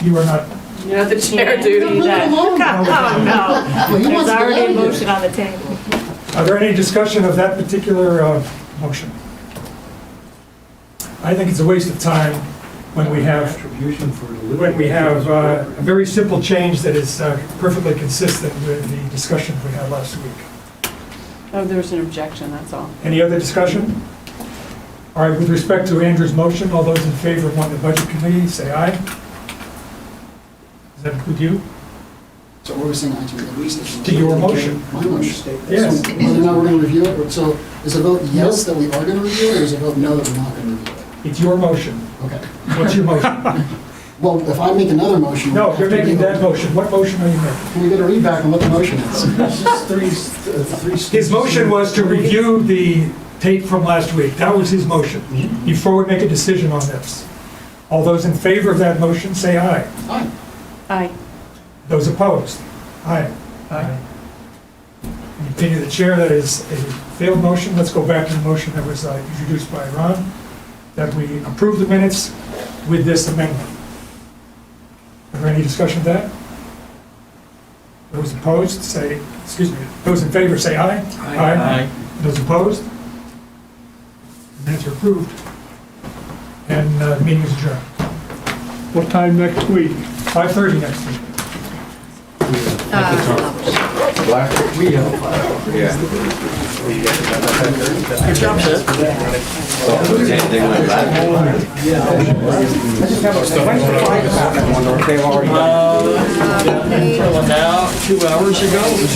You are not, You're not the chair, No, dude. leave it alone. Oh, no. Well, he There's wants to get already out a of here. motion on the table. are there any discussion of that particular motion? I think it's a waste of time when we have Attribution for a very simple change that is perfectly consistent with the discussion we had last week. Oh, there's an objection, that's all. Any other discussion? All right, with respect to Andrew's motion, all those in favor of wanting the budget committee, say aye. that include you? So what we're saying, to at least. To your motion. My motion. Yes. So whether or not we're going to review it, so is it a vote yes that we are going to review it, or is it a vote no that we're not going to review it? It's your motion. Okay. What's your motion? Well, if I make another motion. No, we you're have to making give that motion. What motion are you making? Can we get a read back on what the motion is? His motion was to review the tape from last week. That was his motion. Before we make a decision on this. All those in favor of that motion, say aye. Aye. Aye. Those opposed? Aye. Aye. In the opinion of the chair, that is a failed motion. Let's go back to the motion that was introduced by Ron, that we approve the minutes with this amendment. Is there any discussion of that? Those opposed, say, excuse me, those in favor, say aye. Aye. Those opposed? Minutes are approved. And the meeting is adjourned. What time next week? 5:30 next week. Good job, Seth. Now, 2 hours ago, it was